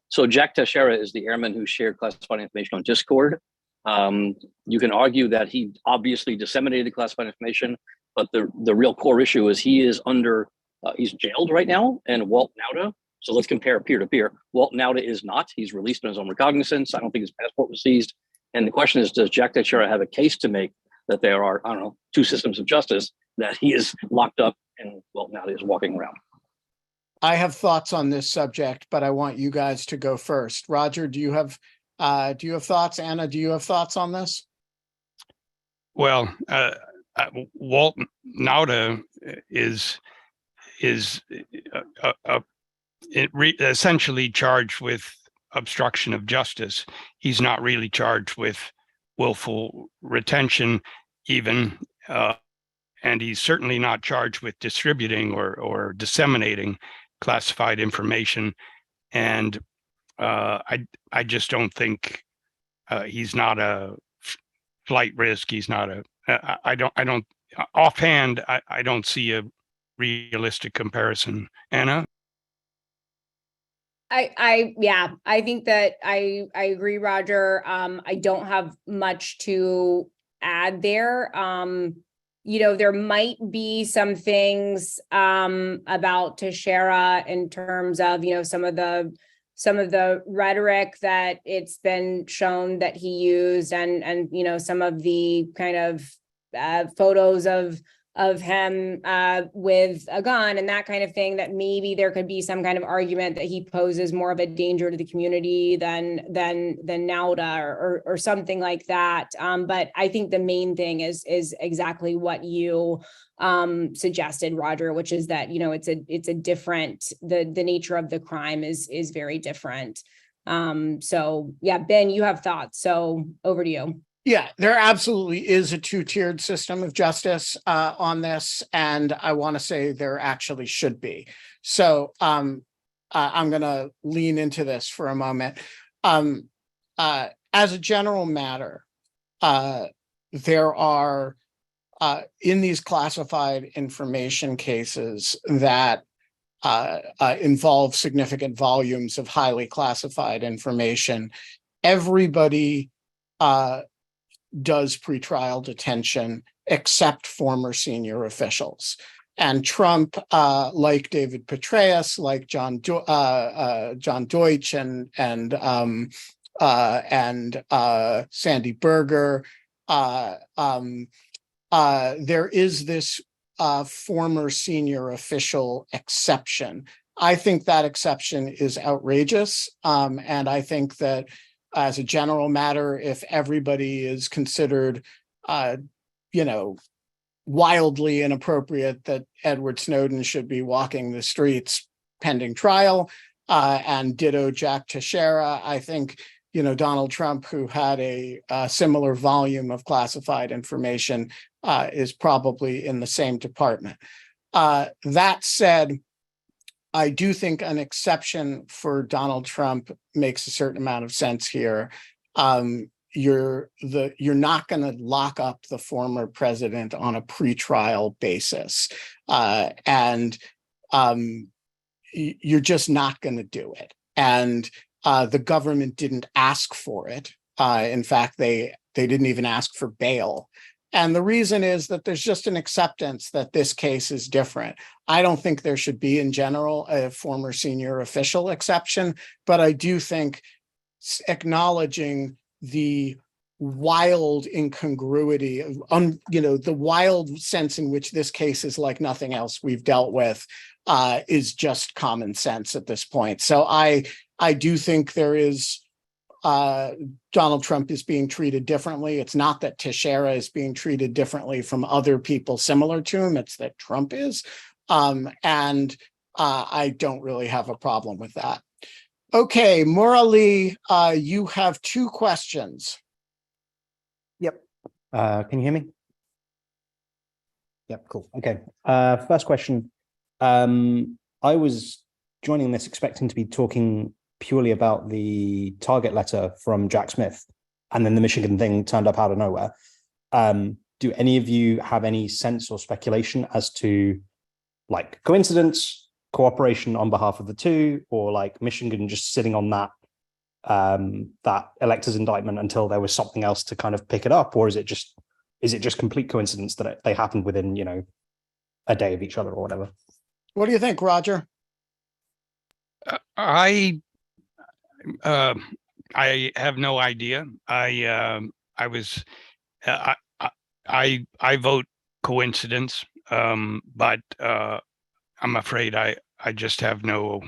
So Jack Teixeira is the airman who shared classified information on Discord. You can argue that he obviously disseminated classified information, but the real core issue is he is he's jailed right now, and Walt Nauta. So let's compare peer to peer. Walt Nauta is not. He's released on his own recognizance. I don't think his passport was seized. And the question is, does Jack Teixeira have a case to make that there are, I don't know, two systems of justice, that he is locked up and Walt Nauta is walking around? I have thoughts on this subject, but I want you guys to go first. Roger, do you have thoughts? Anna, do you have thoughts on this? Well, Walt Nauta is essentially charged with obstruction of justice. He's not really charged with willful retention, even, and he's certainly not charged with distributing or disseminating classified information. And I just don't think he's not a flight risk. He's not I don't offhand, I don't see a realistic comparison. Anna? I think that I agree, Roger. I don't have much to add there. There might be some things about Teixeira in terms of, some of the rhetoric that it's been shown that he used, and some of the kind of photos of him with a gun and that kind of thing, that maybe there could be some kind of argument that he poses more of a danger to the community than Nauta or something like that. But I think the main thing is exactly what you suggested, Roger, which is that, it's a different, the nature of the crime is very different. So yeah, Ben, you have thoughts, so over to you. Yeah, there absolutely is a two-tiered system of justice on this, and I want to say there actually should be. So I'm going to lean into this for a moment. As a general matter, there are, in these classified information cases that involve significant volumes of highly classified information, everybody does pretrial detention except former senior officials. And Trump, like David Petraeus, like John Deutsch and Sandy Berger, there is this former senior official exception. I think that exception is outrageous. And I think that as a general matter, if everybody is considered, wildly inappropriate, that Edward Snowden should be walking the streets pending trial, and ditto Jack Teixeira. I think, Donald Trump, who had a similar volume of classified information, is probably in the same department. That said, I do think an exception for Donald Trump makes a certain amount of sense here. You're not going to lock up the former president on a pretrial basis, and you're just not going to do it. And the government didn't ask for it. In fact, they didn't even ask for bail. And the reason is that there's just an acceptance that this case is different. I don't think there should be, in general, a former senior official exception, but I do think acknowledging the wild incongruity, the wild sense in which this case is like nothing else we've dealt with, is just common sense at this point. So I do think there is, Donald Trump is being treated differently. It's not that Teixeira is being treated differently from other people similar to him. It's that Trump is. And I don't really have a problem with that. Okay, Murali, you have 2 questions. Yep. Can you hear me? Yep, cool. Okay. First question. I was joining this expecting to be talking purely about the target letter from Jack Smith, and then the Michigan thing turned up out of nowhere. Do any of you have any sense or speculation as to like coincidence, cooperation on behalf of the two, or like Michigan just sitting on that that elector's indictment until there was something else to kind of pick it up, or is it just complete coincidence that they happened within a day of each other or whatever? What do you think, Roger? I have no idea. I vote coincidence, but I'm afraid I just have no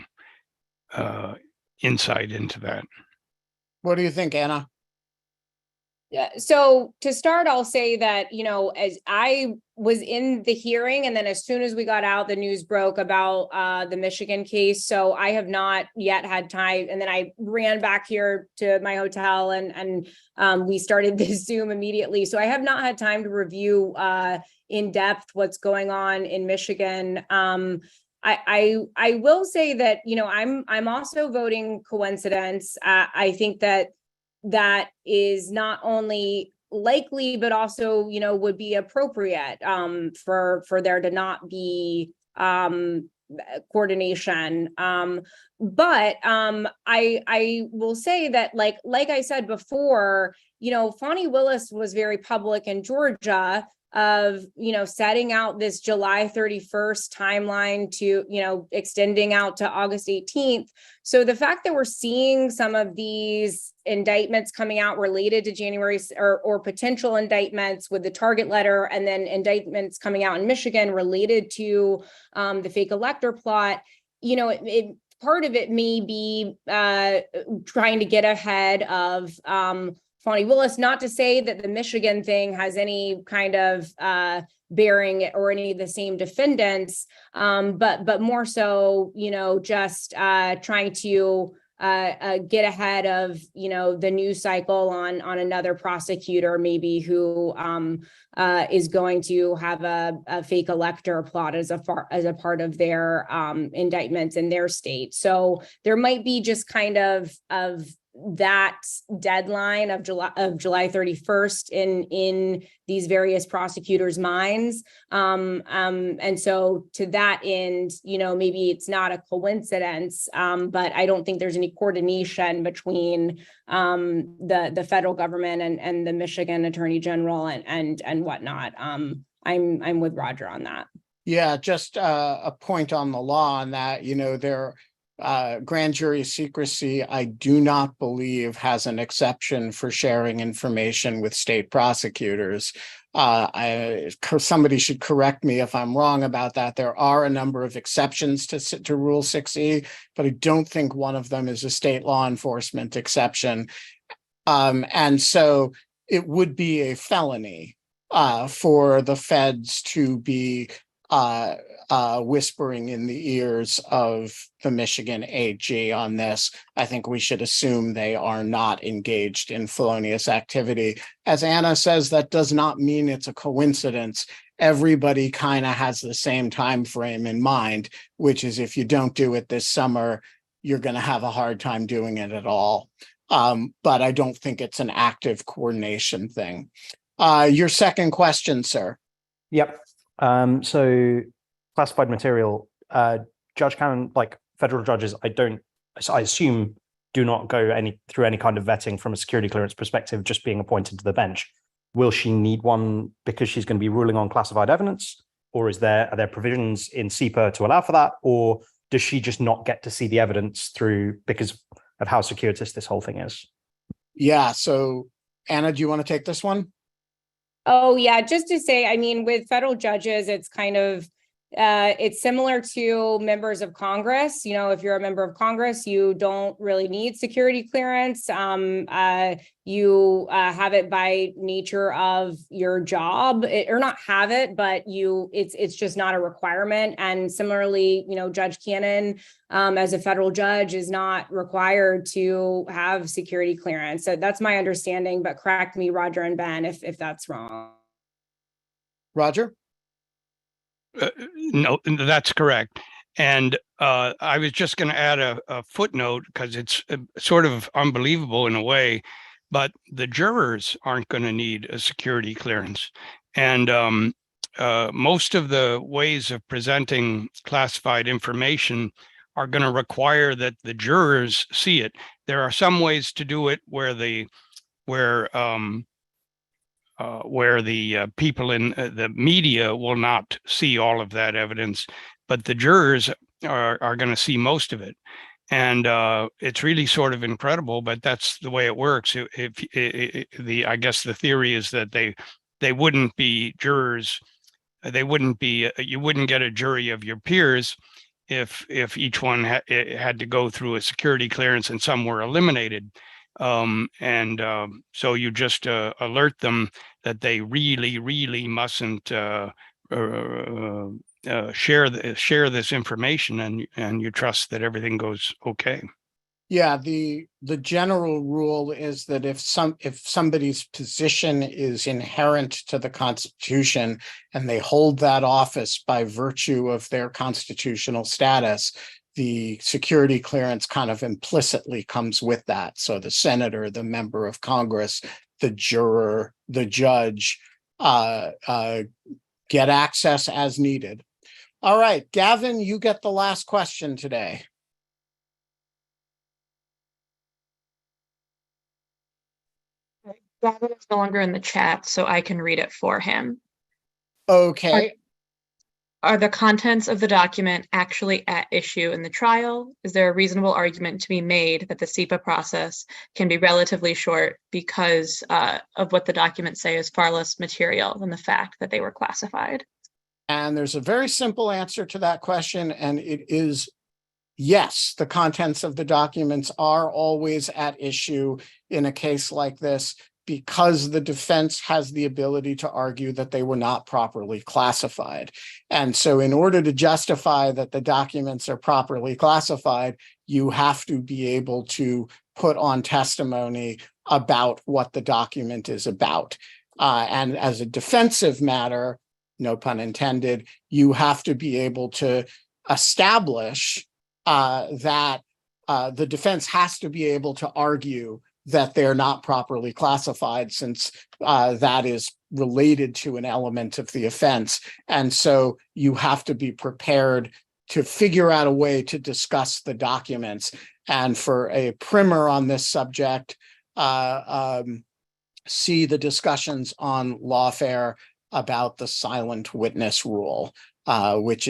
insight into that. What do you think, Anna? Yeah. So to start, I'll say that, as I was in the hearing, and then as soon as we got out, the news broke about the Michigan case. So I have not yet had time. And then I ran back here to my hotel and we started this Zoom immediately. So I have not had time to review in depth what's going on in Michigan. I will say that, I'm also voting coincidence. I think that is not only likely, but also, would be appropriate for there to not be coordination. But I will say that, like I said before, Fani Willis was very public in Georgia of, setting out this July 31st timeline to, extending out to August 18th. So the fact that we're seeing some of these indictments coming out related to January or potential indictments with the target letter, and then indictments coming out in Michigan related to the fake elector plot, part of it may be trying to get ahead of Fani Willis, not to say that the Michigan thing has any kind of bearing or any of the same defendants, but more so, just trying to get ahead of, the news cycle on another prosecutor, maybe who is going to have a fake elector plot as a part of their indictments in their state. So there might be just kind of that deadline of July 31st in these various prosecutors' minds. And so to that end, maybe it's not a coincidence, but I don't think there's any coordination between the federal government and the Michigan Attorney General and whatnot. I'm with Roger on that. Yeah, just a point on the law on that, grand jury secrecy, I do not believe has an exception for sharing information with state prosecutors. Somebody should correct me if I'm wrong about that. There are a number of exceptions to Rule 6E, but I don't think one of them is a state law enforcement exception. And so it would be a felony for the feds to be whispering in the ears of the Michigan AG on this. I think we should assume they are not engaged in felonious activity. As Anna says, that does not mean it's a coincidence. Everybody kind of has the same time frame in mind, which is if you don't do it this summer, you're going to have a hard time doing it at all. But I don't think it's an active coordination thing. Your second question, sir. Yep. So classified material, Judge Cannon, like federal judges, I assume do not go through any kind of vetting from a security clearance perspective, just being appointed to the bench. Will she need one because she's going to be ruling on classified evidence? Or are there provisions in SEPA to allow for that? Or does she just not get to see the evidence because of how circuitous this whole thing is? Yeah. So Anna, do you want to take this one? Oh, yeah. Just to say, I mean, with federal judges, it's kind of, it's similar to members of Congress. If you're a member of Congress, you don't really need security clearance. You have it by nature of your job, or not have it, but it's just not a requirement. And similarly, Judge Cannon, as a federal judge, is not required to have security clearance. So that's my understanding, but correct me, Roger and Ben, if that's wrong. Roger? No, that's correct. And I was just going to add a footnote because it's sort of unbelievable in a way, but the jurors aren't going to need a security clearance. And most of the ways of presenting classified information are going to require that the jurors see it. There are some ways to do it where the people in the media will not see all of that evidence, but the jurors are going to see most of it. And it's really sort of incredible, but that's the way it works. I guess the theory is that they wouldn't be jurors. You wouldn't get a jury of your peers if each one had to go through a security clearance and some were eliminated. So you just alert them that they really mustn't share this information, and you trust that everything goes okay. Yeah, the general rule is that if somebody's position is inherent to the Constitution and they hold that office by virtue of their constitutional status, the security clearance kind of implicitly comes with that. So the senator, the member of Congress, the juror, the judge get access as needed. All right, Gavin, you get the last question today. Gavin is no longer in the chat, so I can read it for him. Okay. Are the contents of the document actually at issue in the trial? Is there a reasonable argument to be made that the SEPA process can be relatively short because of what the documents say is far less material than the fact that they were classified? And there's a very simple answer to that question, and it is yes, the contents of the documents are always at issue in a case like this, because the defense has the ability to argue that they were not properly classified. And so in order to justify that the documents are properly classified, you have to be able to put on testimony about what the document is about. And as a defensive matter, no pun intended, you have to be able to establish that the defense has to be able to argue that they're not properly classified, since that is related to an element of the offense. And so you have to be prepared to figure out a way to discuss the documents. And for a primer on this subject, see the discussions on Lawfare about the silent witness rule. which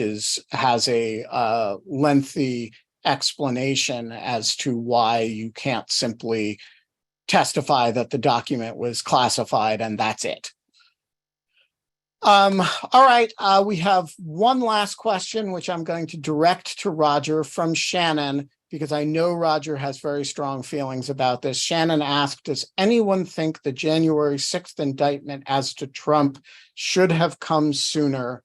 has a lengthy explanation as to why you can't simply testify that the document was classified and that's it. All right, we have one last question, which I'm going to direct to Roger from Shannon, because I know Roger has very strong feelings about this. Shannon asked, does anyone think the January 6th indictment as to Trump should have come sooner?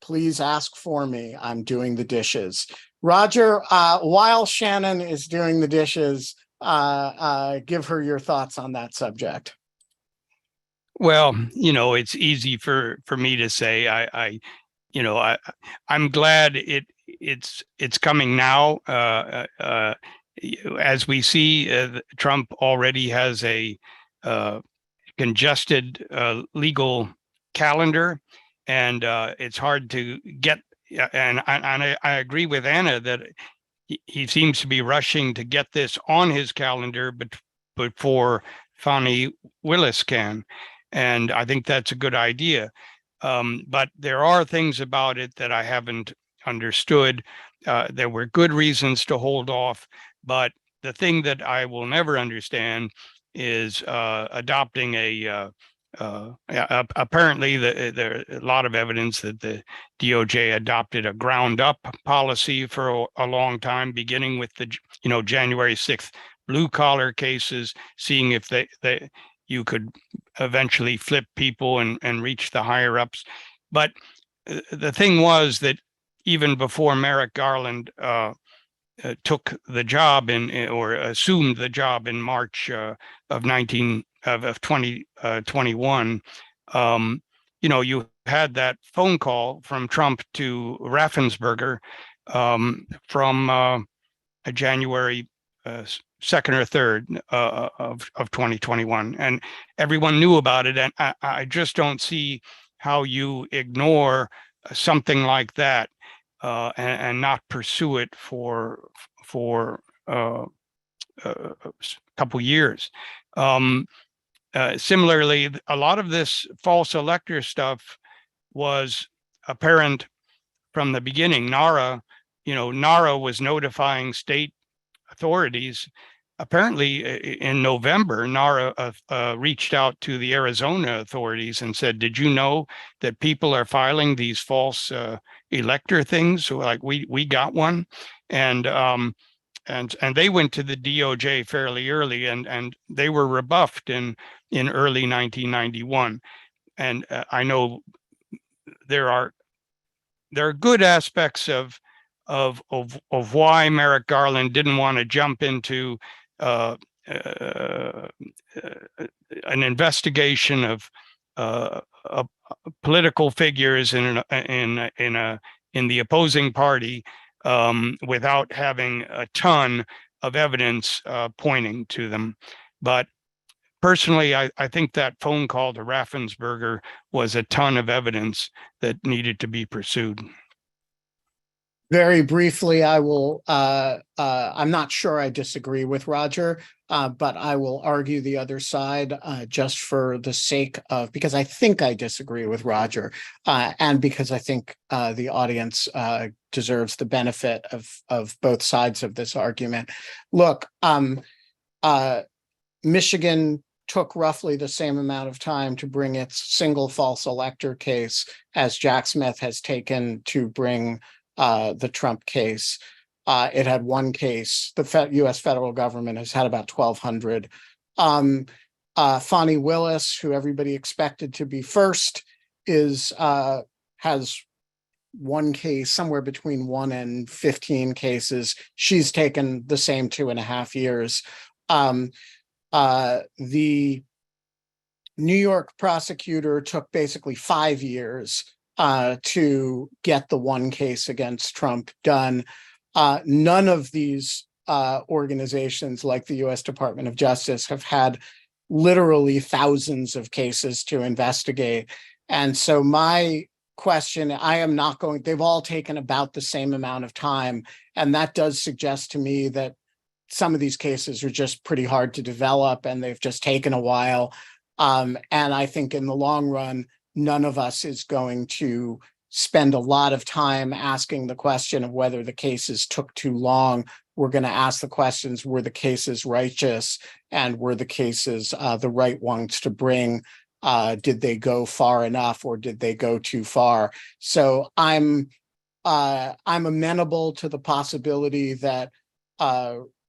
Please ask for me. I'm doing the dishes. Roger, while Shannon is doing the dishes, give her your thoughts on that subject. Well, it's easy for me to say. I'm glad it's coming now. As we see, Trump already has a congested legal calendar, and it's hard to get. And I agree with Anna that he seems to be rushing to get this on his calendar, but before Fani Willis can. And I think that's a good idea. But there are things about it that I haven't understood. There were good reasons to hold off. But the thing that I will never understand is adopting apparently there are a lot of evidence that the DOJ adopted a ground up policy for a long time, beginning with the January 6th blue collar cases, seeing if you could eventually flip people and reach the higher ups. But the thing was that even before Merrick Garland took the job or assumed the job in March of 2021, you had that phone call from Trump to Raffensperger from January 2nd or 3rd of 2021, and everyone knew about it. And I just don't see how you ignore something like that and not pursue it for a couple years. Similarly, a lot of this false elector stuff was apparent from the beginning. NARA was notifying state authorities. Apparently in November, NARA reached out to the Arizona authorities and said, did you know that people are filing these false elector things? So like we got one. And they went to the DOJ fairly early, and they were rebuffed in early 1991. And I know there are good aspects of why Merrick Garland didn't want to jump into an investigation of political figures in the opposing party without having a ton of evidence pointing to them. But personally, I think that phone call to Raffensperger was a ton of evidence that needed to be pursued. Very briefly, I will, I'm not sure I disagree with Roger, but I will argue the other side just for the sake of, because I think I disagree with Roger, and because I think the audience deserves the benefit of both sides of this argument. Look, Michigan took roughly the same amount of time to bring its single false elector case as Jack Smith has taken to bring the Trump case. It had one case. The U.S. federal government has had about 1,200. Fani Willis, who everybody expected to be first, has one case, somewhere between 1 and 15 cases. She's taken the same 2.5 years. The New York prosecutor took basically 5 years to get the one case against Trump done. None of these organizations, like the U.S. Department of Justice, have had literally thousands of cases to investigate. And so my question, they've all taken about the same amount of time. And that does suggest to me that some of these cases are just pretty hard to develop and they've just taken a while. And I think in the long run, none of us is going to spend a lot of time asking the question of whether the cases took too long. We're going to ask the questions, were the cases righteous, and were the cases the right ones to bring? Did they go far enough, or did they go too far? So I'm amenable to the possibility that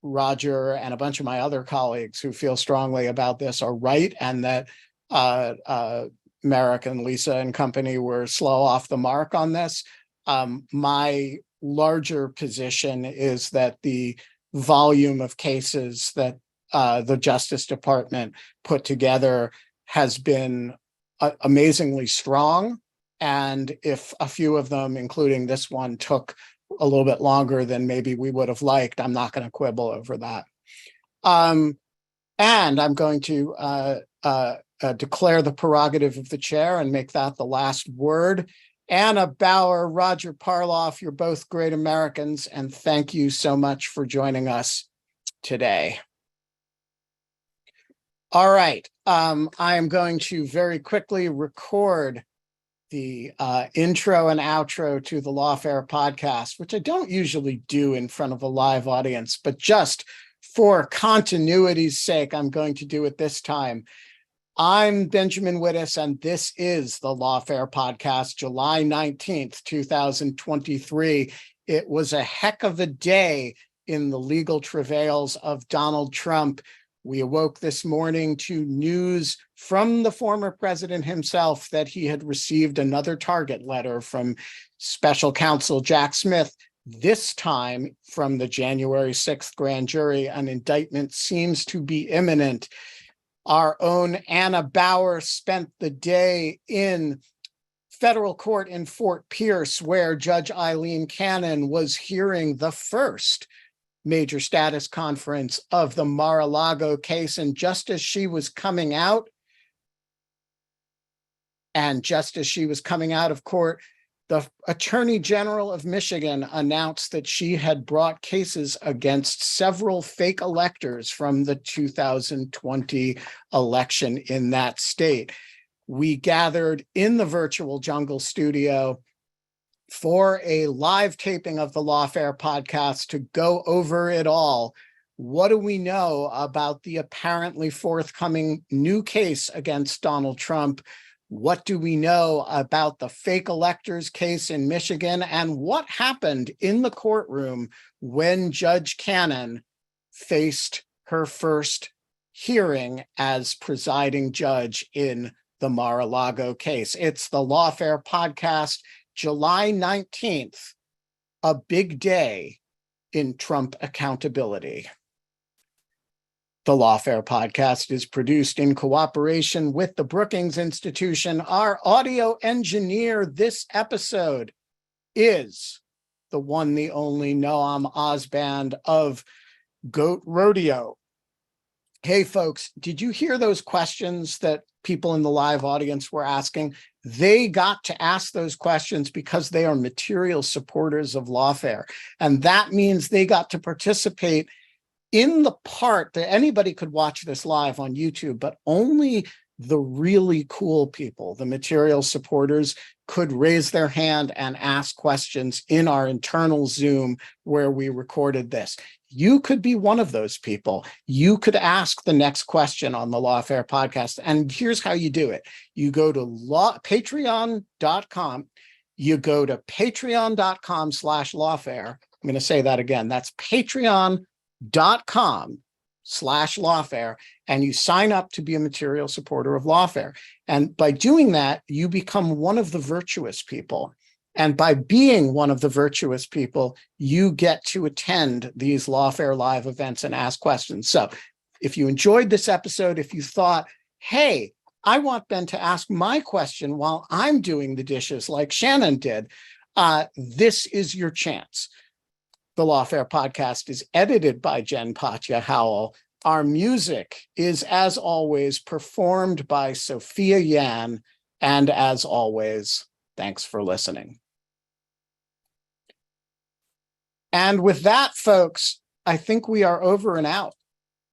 Roger and a bunch of my other colleagues who feel strongly about this are right, and that Merrick and Lisa and company were slow off the mark on this. My larger position is that the volume of cases that the Justice Department put together has been amazingly strong. And if a few of them, including this one, took a little bit longer than maybe we would have liked, I'm not going to quibble over that. And I'm going to declare the prerogative of the chair and make that the last word. Anna Bauer, Roger Parloff, you're both great Americans, and thank you so much for joining us today. All right, I am going to very quickly record the intro and outro to the Lawfare podcast, which I don't usually do in front of a live audience, but just for continuity's sake, I'm going to do it this time. I'm Benjamin Wittes, and this is the Lawfare podcast, July 19th, 2023. It was a heck of a day in the legal travails of Donald Trump. We awoke this morning to news from the former president himself that he had received another target letter from Special Counsel Jack Smith, this time from the January 6th grand jury. An indictment seems to be imminent. Our own Anna Bauer spent the day in federal court in Fort Pierce, where Judge Eileen Cannon was hearing the first major status conference of the Mar-a-Lago case. And just as she was coming out, of court, the Attorney General of Michigan announced that she had brought cases against several fake electors from the 2020 election in that state. We gathered in the virtual Jungle studio for a live taping of the Lawfare podcast to go over it all. What do we know about the apparently forthcoming new case against Donald Trump? What do we know about the fake electors case in Michigan? And what happened in the courtroom when Judge Cannon faced her first hearing as presiding judge in the Mar-a-Lago case? It's the Lawfare podcast, July 19th, a big day in Trump accountability. The Lawfare podcast is produced in cooperation with the Brookings Institution. Our audio engineer this episode is the one, the only Noam Osband of Goat Rodeo. Hey, folks, did you hear those questions that people in the live audience were asking? They got to ask those questions because they are material supporters of Lawfare. And that means they got to participate in the part that anybody could watch this live on YouTube, but only the really cool people, the material supporters, could raise their hand and ask questions in our internal Zoom where we recorded this. You could be one of those people. You could ask the next question on the Lawfare podcast. And here's how you do it. You go to patreon.com. You go to patreon.com/lawfare. I'm going to say that again. That's patreon.com/lawfare, and you sign up to be a material supporter of Lawfare. And by doing that, you become one of the virtuous people. And by being one of the virtuous people, you get to attend these Lawfare live events and ask questions. So if you enjoyed this episode, if you thought, hey, I want Ben to ask my question while I'm doing the dishes like Shannon did, this is your chance. The Lawfare podcast is edited by Jen Patja Howell. Our music is, as always, performed by Sophia Yan. And as always, thanks for listening. And with that, folks, I think we are over and out.